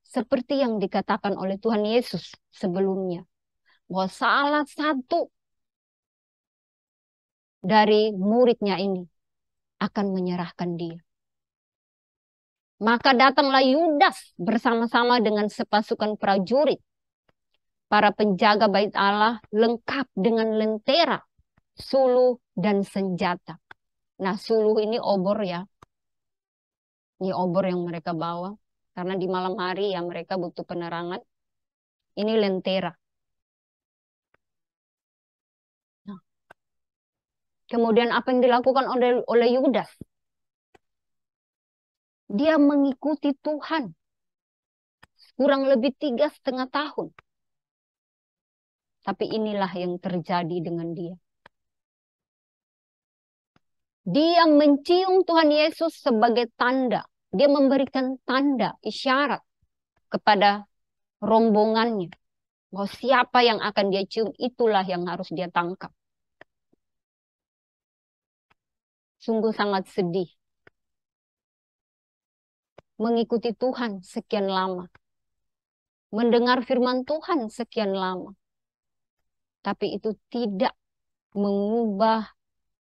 seperti yang dikatakan oleh Tuhan Yesus sebelumnya, bahwa salah satu dari muridnya ini akan menyerahkan dia. Maka datanglah Yudas bersama-sama dengan sepasukan prajurit, para penjaga bait Allah lengkap dengan lentera, suluh dan senjata. Nah, suluh ini obor ya. Ini obor yang mereka bawa. Karena di malam hari ya mereka butuh penerangan. Ini lentera. Nah. Kemudian apa yang dilakukan oleh Yudas? Dia mengikuti Tuhan. Kurang lebih 3,5 tahun. Tapi inilah yang terjadi dengan dia. Dia mencium Tuhan Yesus sebagai tanda. Dia memberikan tanda, isyarat kepada rombongannya. Bahwa siapa yang akan dia cium, itulah yang harus dia tangkap. Sungguh sangat sedih mengikuti Tuhan sekian lama, mendengar firman Tuhan sekian lama, tapi itu tidak mengubah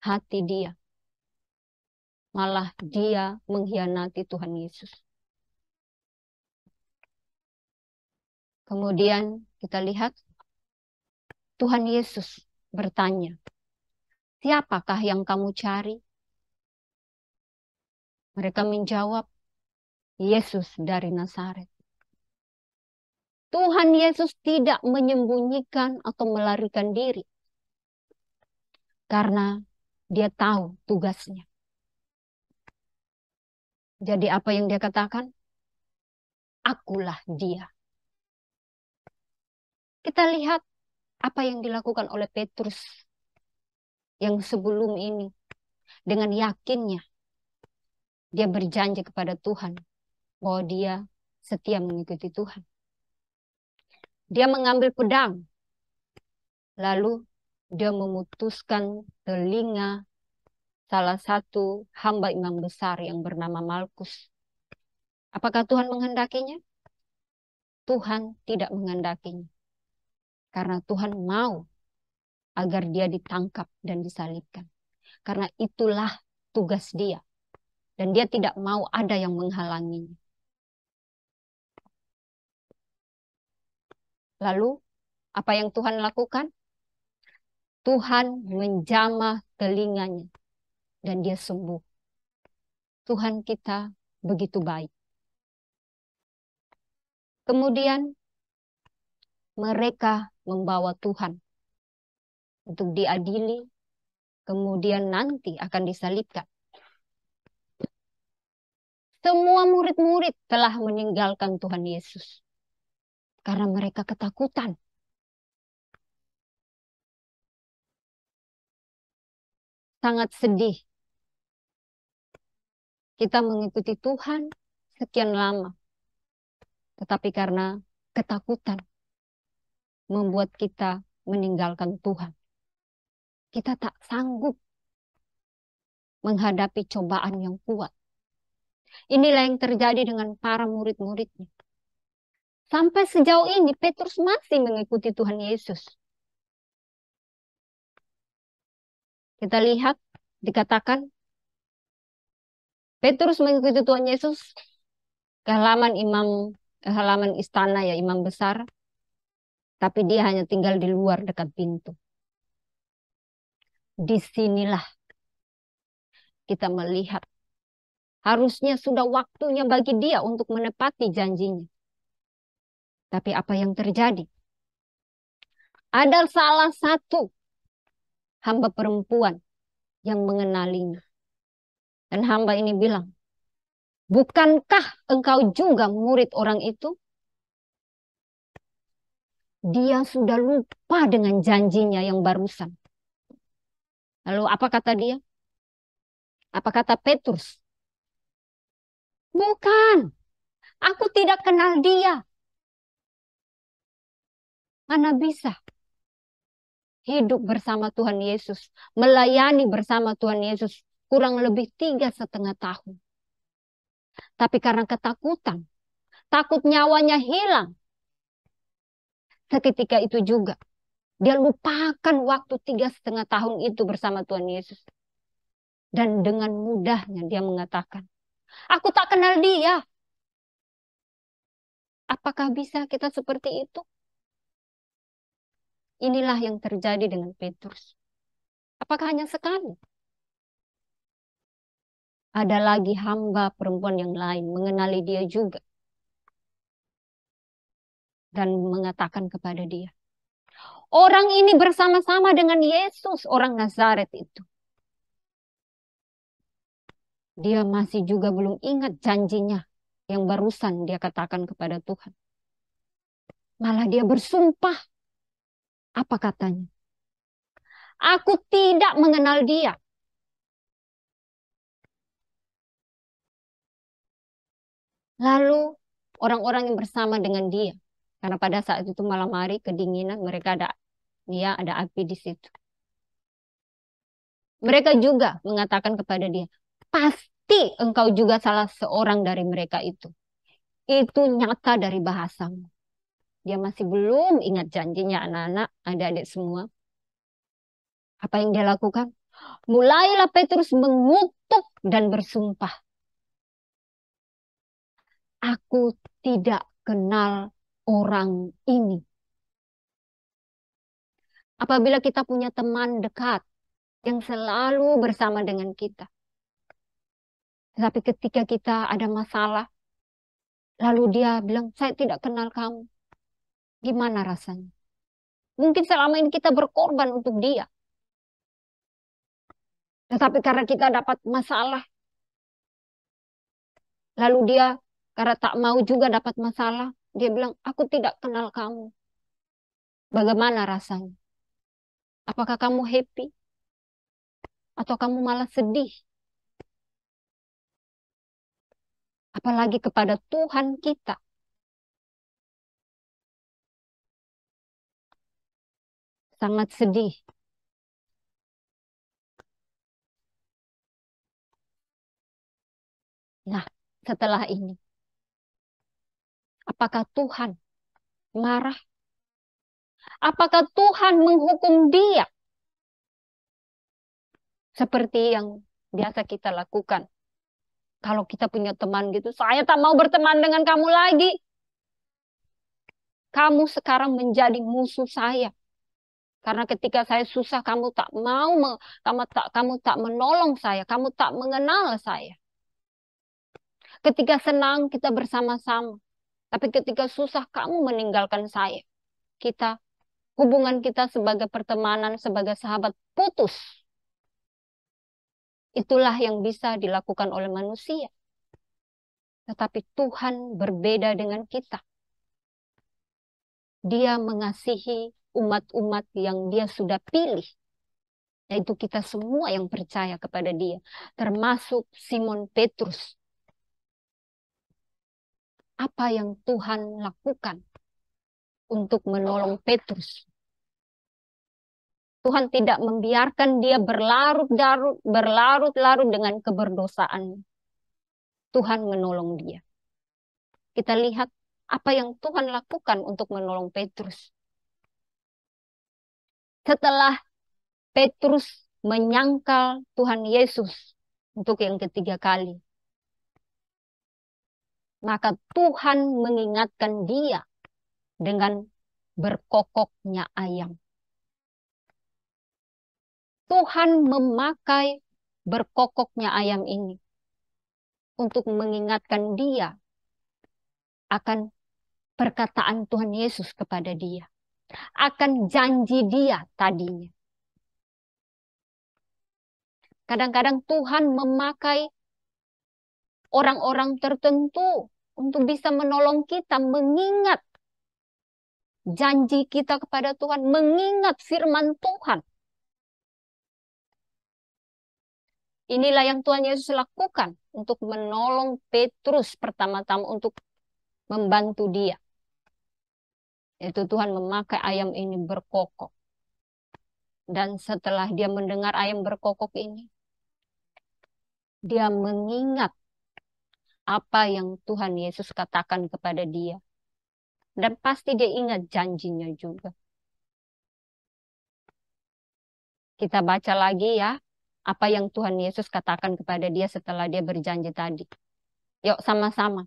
hati dia. Malah dia mengkhianati Tuhan Yesus. Kemudian kita lihat Tuhan Yesus bertanya, "Siapakah yang kamu cari?" Mereka menjawab, "Yesus dari Nazaret." Tuhan Yesus tidak menyembunyikan atau melarikan diri. Karena dia tahu tugasnya. Jadi apa yang dia katakan? Akulah dia. Kita lihat apa yang dilakukan oleh Petrus yang sebelum ini. Dengan yakinnya dia berjanji kepada Tuhan bahwa dia setia mengikuti Tuhan. Dia mengambil pedang. Lalu dia memutuskan telinga salah satu hamba imam besar yang bernama Malkus. Apakah Tuhan menghendakinya? Tuhan tidak menghendakinya. Karena Tuhan mau agar dia ditangkap dan disalibkan. Karena itulah tugas dia. Dan dia tidak mau ada yang menghalanginya. Lalu, apa yang Tuhan lakukan? Tuhan menjamah telinganya. Dan dia sembuh. Tuhan kita begitu baik. Kemudian, mereka membawa Tuhan untuk diadili, kemudian nanti akan disalibkan. Semua murid-murid telah meninggalkan Tuhan Yesus karena mereka ketakutan. Sangat sedih. Kita mengikuti Tuhan sekian lama, tetapi karena ketakutan membuat kita meninggalkan Tuhan. Kita tak sanggup menghadapi cobaan yang kuat. Inilah yang terjadi dengan para murid-muridnya. Sampai sejauh ini Petrus masih mengikuti Tuhan Yesus. Kita lihat dikatakan Petrus mengikuti Tuhan Yesus ke halaman istana ya, imam besar. Tapi dia hanya tinggal di luar dekat pintu. Disinilah kita melihat harusnya sudah waktunya bagi dia untuk menepati janjinya. Tapi apa yang terjadi? Ada salah satu hamba perempuan yang mengenalinya. Dan hamba ini bilang, "Bukankah engkau juga murid orang itu?" Dia sudah lupa dengan janjinya yang barusan. Lalu apa kata dia? Apa kata Petrus? "Bukan, aku tidak kenal dia." Mana bisa hidup bersama Tuhan Yesus, melayani bersama Tuhan Yesus kurang lebih 3,5 tahun. Tapi karena ketakutan, takut nyawanya hilang. Seketika itu juga, dia lupakan waktu 3,5 tahun itu bersama Tuhan Yesus. Dan dengan mudahnya dia mengatakan, "Aku tak kenal dia." Apakah bisa kita seperti itu? Inilah yang terjadi dengan Petrus. Apakah hanya sekali? Ada lagi hamba perempuan yang lain mengenali dia juga. Dan mengatakan kepada dia, "Orang ini bersama-sama dengan Yesus, orang Nazaret itu." Dia masih juga belum ingat janjinya yang barusan dia katakan kepada Tuhan. Malah dia bersumpah. Apa katanya? "Aku tidak mengenal dia." Lalu orang-orang yang bersama dengan dia, karena pada saat itu malam hari kedinginan, mereka ada api di situ. Mereka juga mengatakan kepada dia, Bukti engkau juga salah seorang dari mereka itu. Itu nyata dari bahasamu. Dia masih belum ingat janjinya anak-anak, adik-adik semua. Apa yang dia lakukan? Mulailah Petrus mengutuk dan bersumpah. Aku tidak kenal orang ini. Apabila kita punya teman dekat yang selalu bersama dengan kita. Tapi ketika kita ada masalah, lalu dia bilang, saya tidak kenal kamu. Gimana rasanya? Mungkin selama ini kita berkorban untuk dia. Tetapi karena kita dapat masalah, lalu dia karena tak mau juga dapat masalah, dia bilang, aku tidak kenal kamu. Bagaimana rasanya? Apakah kamu happy? Atau kamu malah sedih? Apalagi kepada Tuhan kita. Sangat sedih. Nah, setelah ini, apakah Tuhan marah? Apakah Tuhan menghukum dia? Seperti yang biasa kita lakukan. Kalau kita punya teman gitu, saya tak mau berteman dengan kamu lagi. Kamu sekarang menjadi musuh saya. Karena ketika saya susah, kamu tak mau, kamu tak menolong saya, kamu tak mengenal saya. Ketika senang, kita bersama-sama. Tapi ketika susah, kamu meninggalkan saya. Hubungan kita sebagai pertemanan, sebagai sahabat putus. Itulah yang bisa dilakukan oleh manusia. Tetapi Tuhan berbeda dengan kita. Dia mengasihi umat-umat yang dia sudah pilih. Yaitu kita semua yang percaya kepada dia. Termasuk Simon Petrus. Apa yang Tuhan lakukan untuk menolong Petrus? Tuhan tidak membiarkan dia berlarut-larut dengan keberdosaan. Tuhan menolong dia. Kita lihat apa yang Tuhan lakukan untuk menolong Petrus. Setelah Petrus menyangkal Tuhan Yesus untuk yang ketiga kali, maka Tuhan mengingatkan dia dengan berkokoknya ayam. Tuhan memakai berkokoknya ayam ini untuk mengingatkan dia akan perkataan Tuhan Yesus kepada dia. Akan janji dia tadinya. Kadang-kadang Tuhan memakai orang-orang tertentu untuk bisa menolong kita mengingat janji kita kepada Tuhan, mengingat firman Tuhan. Inilah yang Tuhan Yesus lakukan untuk menolong Petrus pertama-tama untuk membantu dia. Yaitu Tuhan memakai ayam ini berkokok. Dan setelah dia mendengar ayam berkokok ini, dia mengingat apa yang Tuhan Yesus katakan kepada dia. Dan pasti dia ingat janjinya juga. Kita baca lagi ya, apa yang Tuhan Yesus katakan kepada dia setelah dia berjanji tadi. Yuk sama-sama.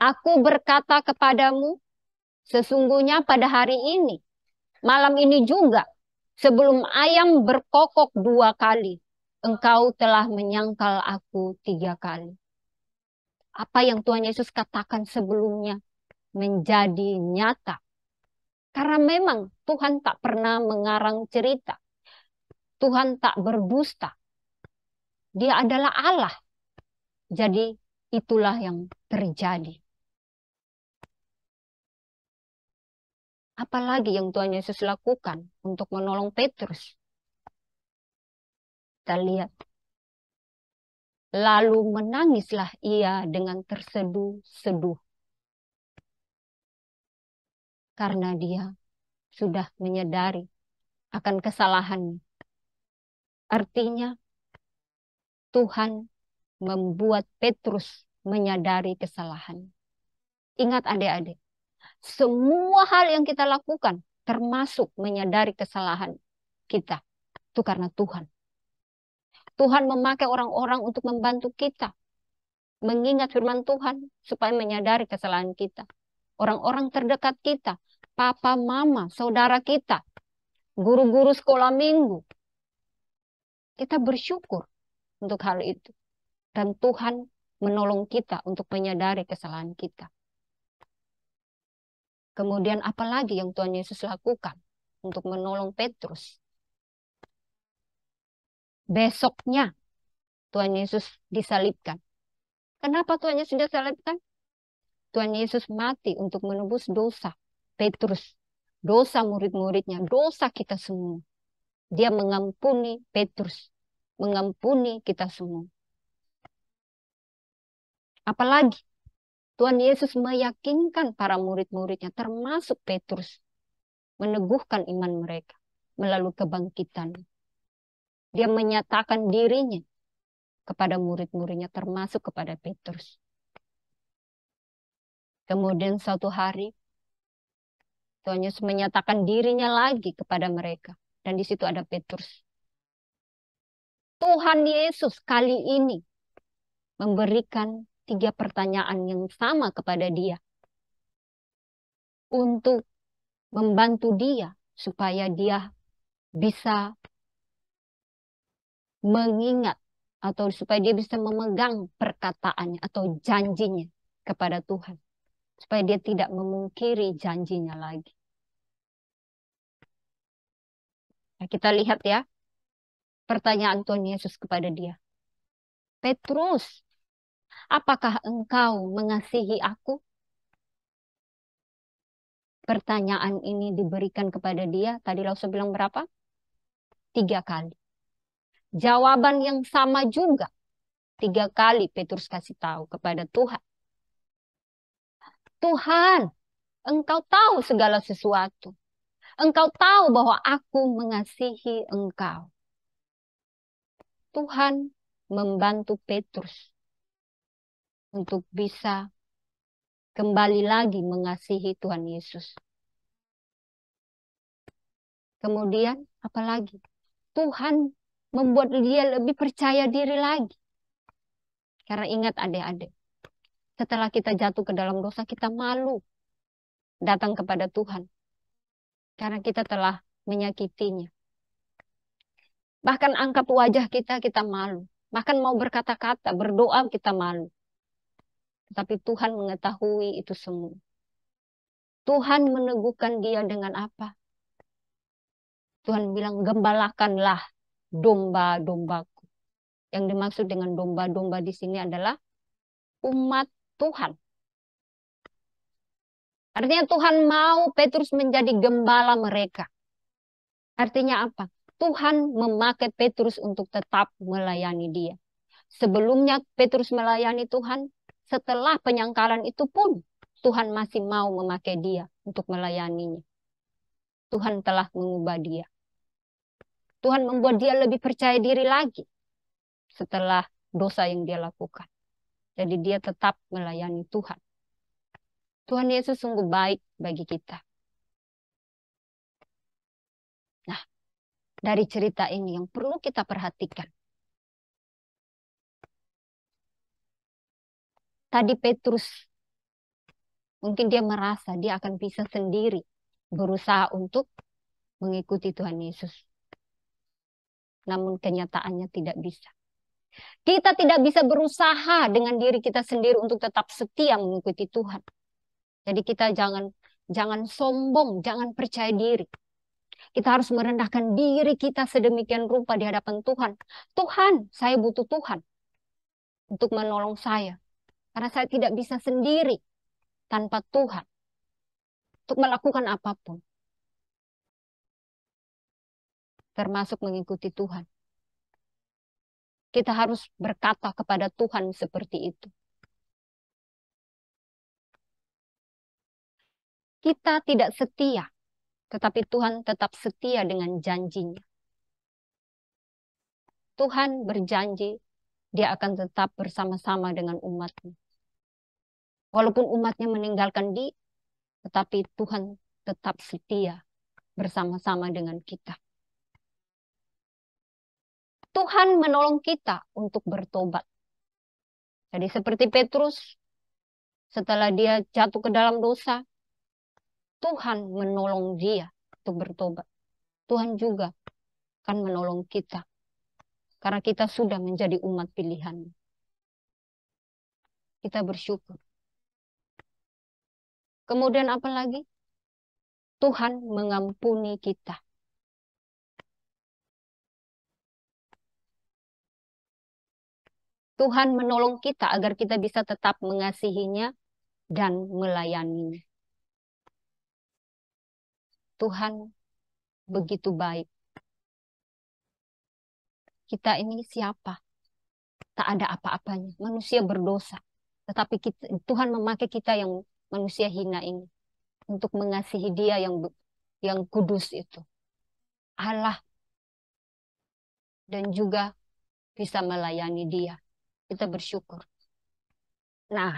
Aku berkata kepadamu, sesungguhnya pada hari ini, malam ini juga, sebelum ayam berkokok 2 kali, engkau telah menyangkal aku 3 kali. Apa yang Tuhan Yesus katakan sebelumnya menjadi nyata. Karena memang Tuhan tak pernah mengarang cerita. Tuhan tak berdusta. Dia adalah Allah. Jadi itulah yang terjadi. Apalagi yang Tuhan Yesus lakukan untuk menolong Petrus. Kita lihat. Lalu menangislah ia dengan terseduh-seduh. Karena dia sudah menyadari akan kesalahannya. Artinya Tuhan membuat Petrus menyadari kesalahan. Ingat adik-adik, semua hal yang kita lakukan termasuk menyadari kesalahan kita. Itu karena Tuhan. Tuhan memakai orang-orang untuk membantu kita. Mengingat firman Tuhan supaya menyadari kesalahan kita. Orang-orang terdekat kita. Papa, mama, saudara kita. Guru-guru sekolah minggu. Kita bersyukur untuk hal itu. Dan Tuhan menolong kita untuk menyadari kesalahan kita. Kemudian apalagi yang Tuhan Yesus lakukan untuk menolong Petrus? Besoknya Tuhan Yesus disalibkan. Kenapa Tuhan Yesus disalibkan? Tuhan Yesus mati untuk menebus dosa Petrus, dosa murid-muridnya, dosa kita semua. Dia mengampuni Petrus, mengampuni kita semua. Apalagi Tuhan Yesus meyakinkan para murid-muridnya, termasuk Petrus, meneguhkan iman mereka melalui kebangkitan. Dia menyatakan dirinya kepada murid-muridnya, termasuk kepada Petrus. Kemudian suatu hari, Tuhan Yesus menyatakan dirinya lagi kepada mereka. Dan di situ ada Petrus. Tuhan Yesus kali ini memberikan 3 pertanyaan yang sama kepada dia. Untuk membantu dia supaya dia bisa mengingat atau supaya dia bisa memegang perkataannya atau janjinya kepada Tuhan. Supaya dia tidak memungkiri janjinya lagi. Nah, kita lihat ya pertanyaan Tuhan Yesus kepada dia. Petrus, apakah engkau mengasihi aku? Pertanyaan ini diberikan kepada dia. Tadi Lausa bilang berapa? 3 kali. Jawaban yang sama juga. 3 kali Petrus kasih tahu kepada Tuhan. Tuhan, engkau tahu segala sesuatu. Engkau tahu bahwa aku mengasihi engkau. Tuhan membantu Petrus untuk bisa kembali lagi mengasihi Tuhan Yesus. Kemudian apalagi? Tuhan membuat dia lebih percaya diri lagi. Karena ingat adik-adik, setelah kita jatuh ke dalam dosa, kita malu datang kepada Tuhan. Karena kita telah menyakitinya. Bahkan angkat wajah kita malu. Bahkan mau berkata-kata, berdoa kita malu. Tapi Tuhan mengetahui itu semua. Tuhan meneguhkan dia dengan apa? Tuhan bilang, gembalakanlah domba-dombaku. Yang dimaksud dengan domba-domba di sini adalah umat Tuhan. Artinya Tuhan mau Petrus menjadi gembala mereka. Artinya apa? Tuhan memakai Petrus untuk tetap melayani dia. Sebelumnya Petrus melayani Tuhan, setelah penyangkalan itu pun Tuhan masih mau memakai dia untuk melayaninya. Tuhan telah mengubah dia. Tuhan membuat dia lebih percaya diri lagi setelah dosa yang dia lakukan. Jadi dia tetap melayani Tuhan. Tuhan Yesus sungguh baik bagi kita. Nah, dari cerita ini yang perlu kita perhatikan. Tadi Petrus, mungkin dia merasa dia akan bisa sendiri berusaha untuk mengikuti Tuhan Yesus. Namun kenyataannya tidak bisa. Kita tidak bisa berusaha dengan diri kita sendiri untuk tetap setia mengikuti Tuhan. Jadi kita jangan sombong, jangan percaya diri. Kita harus merendahkan diri kita sedemikian rupa di hadapan Tuhan. Tuhan, saya butuh Tuhan untuk menolong saya. Karena saya tidak bisa sendiri tanpa Tuhan untuk melakukan apapun. Termasuk mengikuti Tuhan. Kita harus berkata kepada Tuhan seperti itu. Kita tidak setia, tetapi Tuhan tetap setia dengan janjinya. Tuhan berjanji dia akan tetap bersama-sama dengan umatnya. Walaupun umatnya meninggalkan dia, tetapi Tuhan tetap setia bersama-sama dengan kita. Tuhan menolong kita untuk bertobat. Jadi seperti Petrus, setelah dia jatuh ke dalam dosa, Tuhan menolong dia untuk bertobat. Tuhan juga akan menolong kita. Karena kita sudah menjadi umat pilihan. Kita bersyukur. Kemudian apa lagi? Tuhan mengampuni kita. Tuhan menolong kita agar kita bisa tetap mengasihinya dan melayaninya. Tuhan begitu baik. Kita ini siapa? Tak ada apa-apanya. Manusia berdosa. Tetapi Tuhan memakai kita yang manusia hina ini untuk mengasihi dia yang kudus itu. Allah. Dan juga bisa melayani dia. Kita bersyukur. Nah,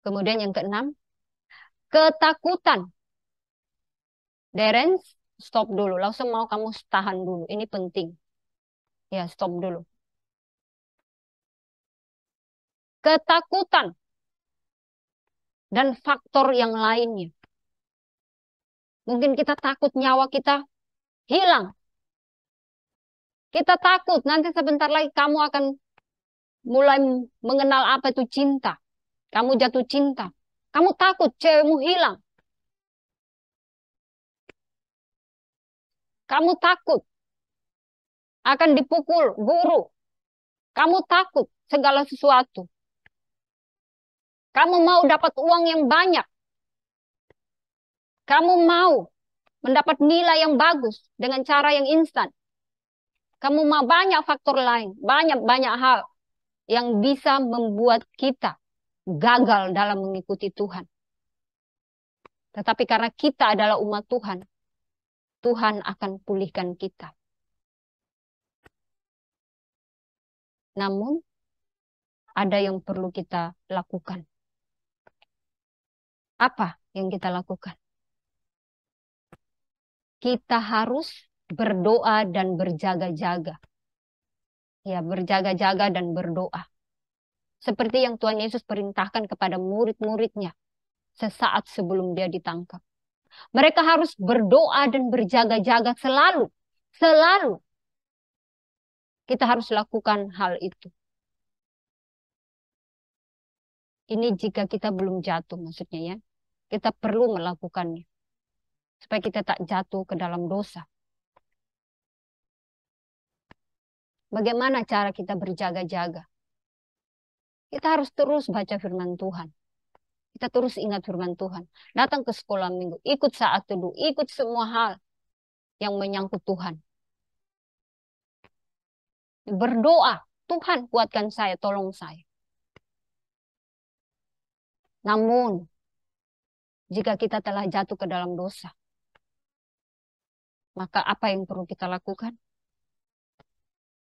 kemudian yang keenam, ketakutan. Deren, stop dulu. Langsung mau kamu tahan dulu. Ini penting. Ya, stop dulu. Ketakutan. Dan faktor yang lainnya. Mungkin kita takut nyawa kita hilang. Kita takut nanti sebentar lagi kamu akan mulai mengenal apa itu cinta. Kamu jatuh cinta. Kamu takut cewekmu hilang. Kamu takut akan dipukul guru. Kamu takut segala sesuatu. Kamu mau dapat uang yang banyak. Kamu mau mendapat nilai yang bagus dengan cara yang instan. Kamu mau banyak faktor lain, banyak hal yang bisa membuat kita gagal dalam mengikuti Tuhan. Tetapi karena kita adalah umat Tuhan, Tuhan akan pulihkan kita. Namun, ada yang perlu kita lakukan. Apa yang kita lakukan? Kita harus berdoa dan berjaga-jaga. Ya, berjaga-jaga dan berdoa. Seperti yang Tuhan Yesus perintahkan kepada murid-muridnya sesaat sebelum dia ditangkap. Mereka harus berdoa dan berjaga-jaga selalu. Selalu. Kita harus lakukan hal itu. Ini jika kita belum jatuh maksudnya ya. Kita perlu melakukannya. Supaya kita tak jatuh ke dalam dosa. Bagaimana cara kita berjaga-jaga? Kita harus terus baca firman Tuhan. Kita terus ingat firman Tuhan. Datang ke sekolah minggu. Ikut saat teduh. Ikut semua hal yang menyangkut Tuhan. Berdoa. Tuhan kuatkan saya. Tolong saya. Namun, jika kita telah jatuh ke dalam dosa, maka apa yang perlu kita lakukan?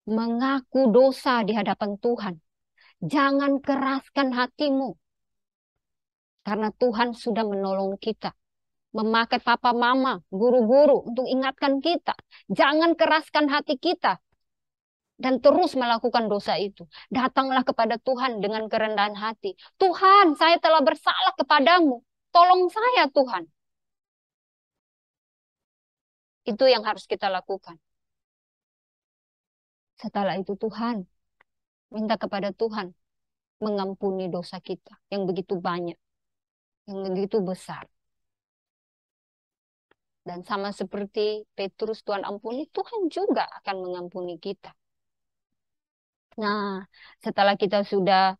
Mengaku dosa di hadapan Tuhan. Jangan keraskan hatimu. Karena Tuhan sudah menolong kita. Memakai papa mama, guru-guru untuk ingatkan kita. Jangan keraskan hati kita. Dan terus melakukan dosa itu. Datanglah kepada Tuhan dengan kerendahan hati. Tuhan, saya telah bersalah kepadamu. Tolong saya, Tuhan. Itu yang harus kita lakukan. Setelah itu Tuhan, minta kepada Tuhan mengampuni dosa kita yang begitu banyak, yang begitu besar. Dan sama seperti Petrus Tuhan ampuni, Tuhan juga akan mengampuni kita. Nah, setelah kita sudah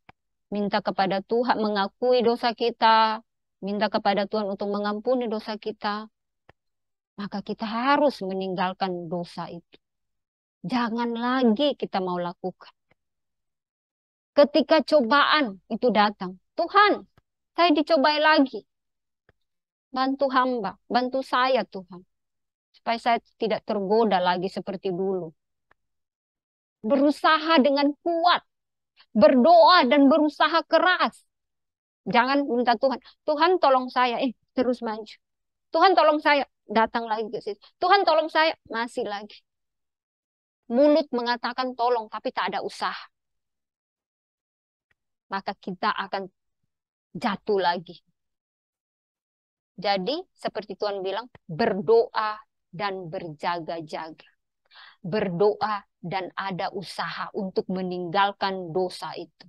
minta kepada Tuhan, mengakui dosa kita, minta kepada Tuhan untuk mengampuni dosa kita, maka kita harus meninggalkan dosa itu. Jangan lagi kita mau lakukan. Ketika cobaan itu datang, Tuhan, saya dicobai lagi. Bantu hamba, bantu saya Tuhan. Supaya saya tidak tergoda lagi seperti dulu. berusaha dengan kuat, berdoa dan berusaha keras. Jangan minta Tuhan, Tuhan tolong saya, terus maju. Tuhan tolong saya, datang lagi ke situ. Tuhan tolong saya, masih lagi. Mulut mengatakan tolong, tapi tak ada usaha. Maka kita akan jatuh lagi. Jadi seperti Tuhan bilang, berdoa dan berjaga-jaga. Berdoa dan ada usaha untuk meninggalkan dosa itu.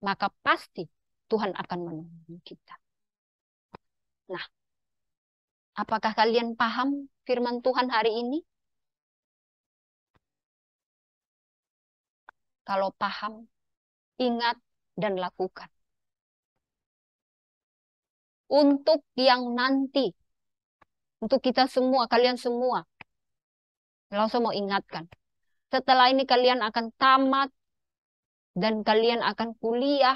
Maka pasti Tuhan akan menolong kita. Nah, apakah kalian paham firman Tuhan hari ini? Kalau paham, ingat dan lakukan. Untuk yang nanti, untuk kita semua, kalian semua, langsung mau ingatkan. Setelah ini kalian akan tamat dan kalian akan kuliah.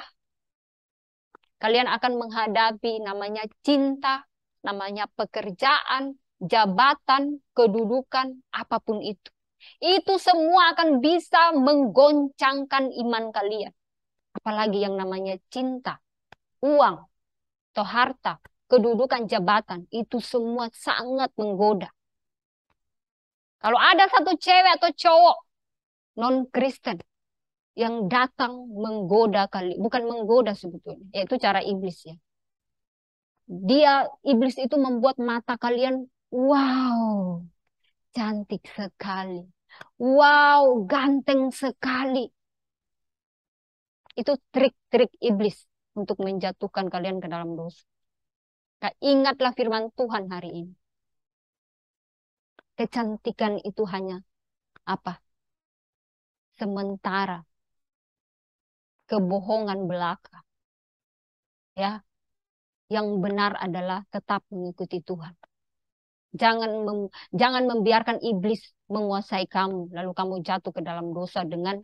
Kalian akan menghadapi namanya cinta, namanya pekerjaan, jabatan, kedudukan, apapun itu. Itu semua akan bisa menggoncangkan iman kalian. Apalagi yang namanya cinta, uang, atau harta, kedudukan, jabatan. Itu semua sangat menggoda. Kalau ada satu cewek atau cowok non-Kristen yang datang menggoda kalian, bukan menggoda sebetulnya, yaitu cara iblis ya. Iblis itu membuat mata kalian, wow, cantik sekali. Wow, ganteng sekali. Itu trik-trik iblis untuk menjatuhkan kalian ke dalam dosa. Nah, ingatlah firman Tuhan hari ini. Kecantikan itu hanya apa? Sementara. Kebohongan belaka. Ya. Yang benar adalah tetap mengikuti Tuhan. Jangan membiarkan iblis menguasai kamu, lalu kamu jatuh ke dalam dosa dengan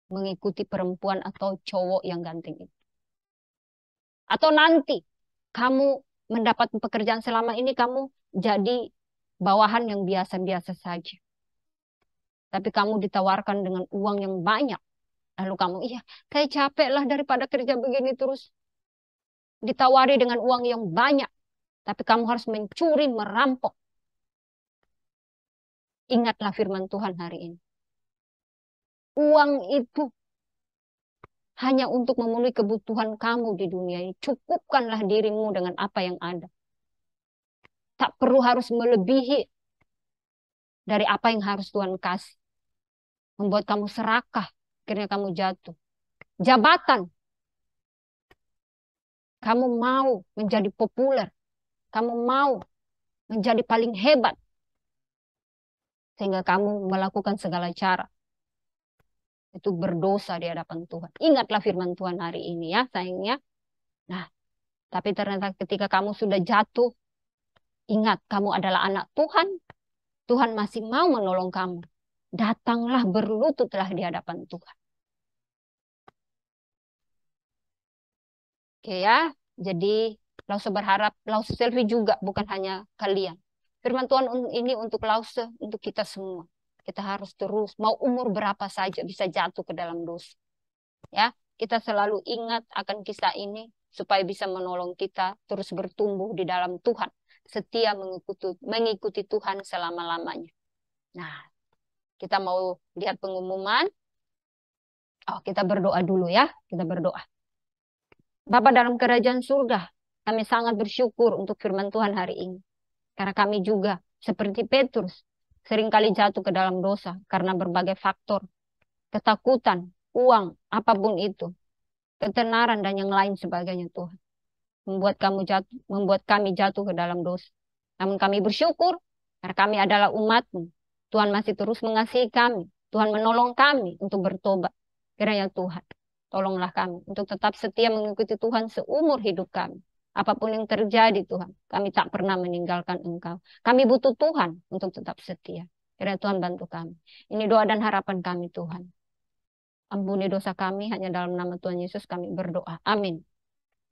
mengikuti perempuan atau cowok yang ganteng itu. Atau nanti kamu mendapat pekerjaan selama ini, kamu jadi bawahan yang biasa-biasa saja. Tapi kamu ditawarkan dengan uang yang banyak. Lalu kamu, iya, saya capek lah daripada kerja begini terus. Ditawari dengan uang yang banyak. Tapi kamu harus mencuri, merampok. Ingatlah firman Tuhan hari ini. Uang itu hanya untuk memenuhi kebutuhan kamu di dunia ini. Cukupkanlah dirimu dengan apa yang ada. Tak perlu harus melebihi dari apa yang harus Tuhan kasih. Membuat kamu serakah, akhirnya kamu jatuh. Jabatan. Kamu mau menjadi populer. Kamu mau menjadi paling hebat. Sehingga kamu melakukan segala cara. Itu berdosa di hadapan Tuhan. Ingatlah firman Tuhan hari ini ya sayangnya. Nah, tapi ternyata ketika kamu sudah jatuh, ingat kamu adalah anak Tuhan. Tuhan masih mau menolong kamu. Datanglah, berlututlah di hadapan Tuhan. Oke ya, jadi Lause berharap, Lause Selfie juga bukan hanya kalian. Firman Tuhan ini untuk Lause, untuk kita semua. Kita harus terus, mau umur berapa saja bisa jatuh ke dalam dosa. Ya, kita selalu ingat akan kisah ini supaya bisa menolong kita terus bertumbuh di dalam Tuhan. Setia mengikuti Tuhan selama-lamanya. Nah, kita mau lihat pengumuman. Oh, kita berdoa dulu ya. Kita berdoa. Bapa dalam kerajaan surga, kami sangat bersyukur untuk firman Tuhan hari ini. Karena kami juga seperti Petrus seringkali jatuh ke dalam dosa karena berbagai faktor. Ketakutan, uang, apapun itu. Ketenaran dan yang lain sebagainya Tuhan. Membuat kami jatuh ke dalam dosa. Namun kami bersyukur karena kami adalah umat-Mu. Tuhan masih terus mengasihi kami. Tuhan menolong kami untuk bertobat. Kiranya Tuhan, tolonglah kami untuk tetap setia mengikuti Tuhan seumur hidup kami. Apapun yang terjadi Tuhan, kami tak pernah meninggalkan Engkau. Kami butuh Tuhan untuk tetap setia. Kiranya Tuhan bantu kami. Ini doa dan harapan kami Tuhan. Ampuni dosa kami, hanya dalam nama Tuhan Yesus kami berdoa. Amin.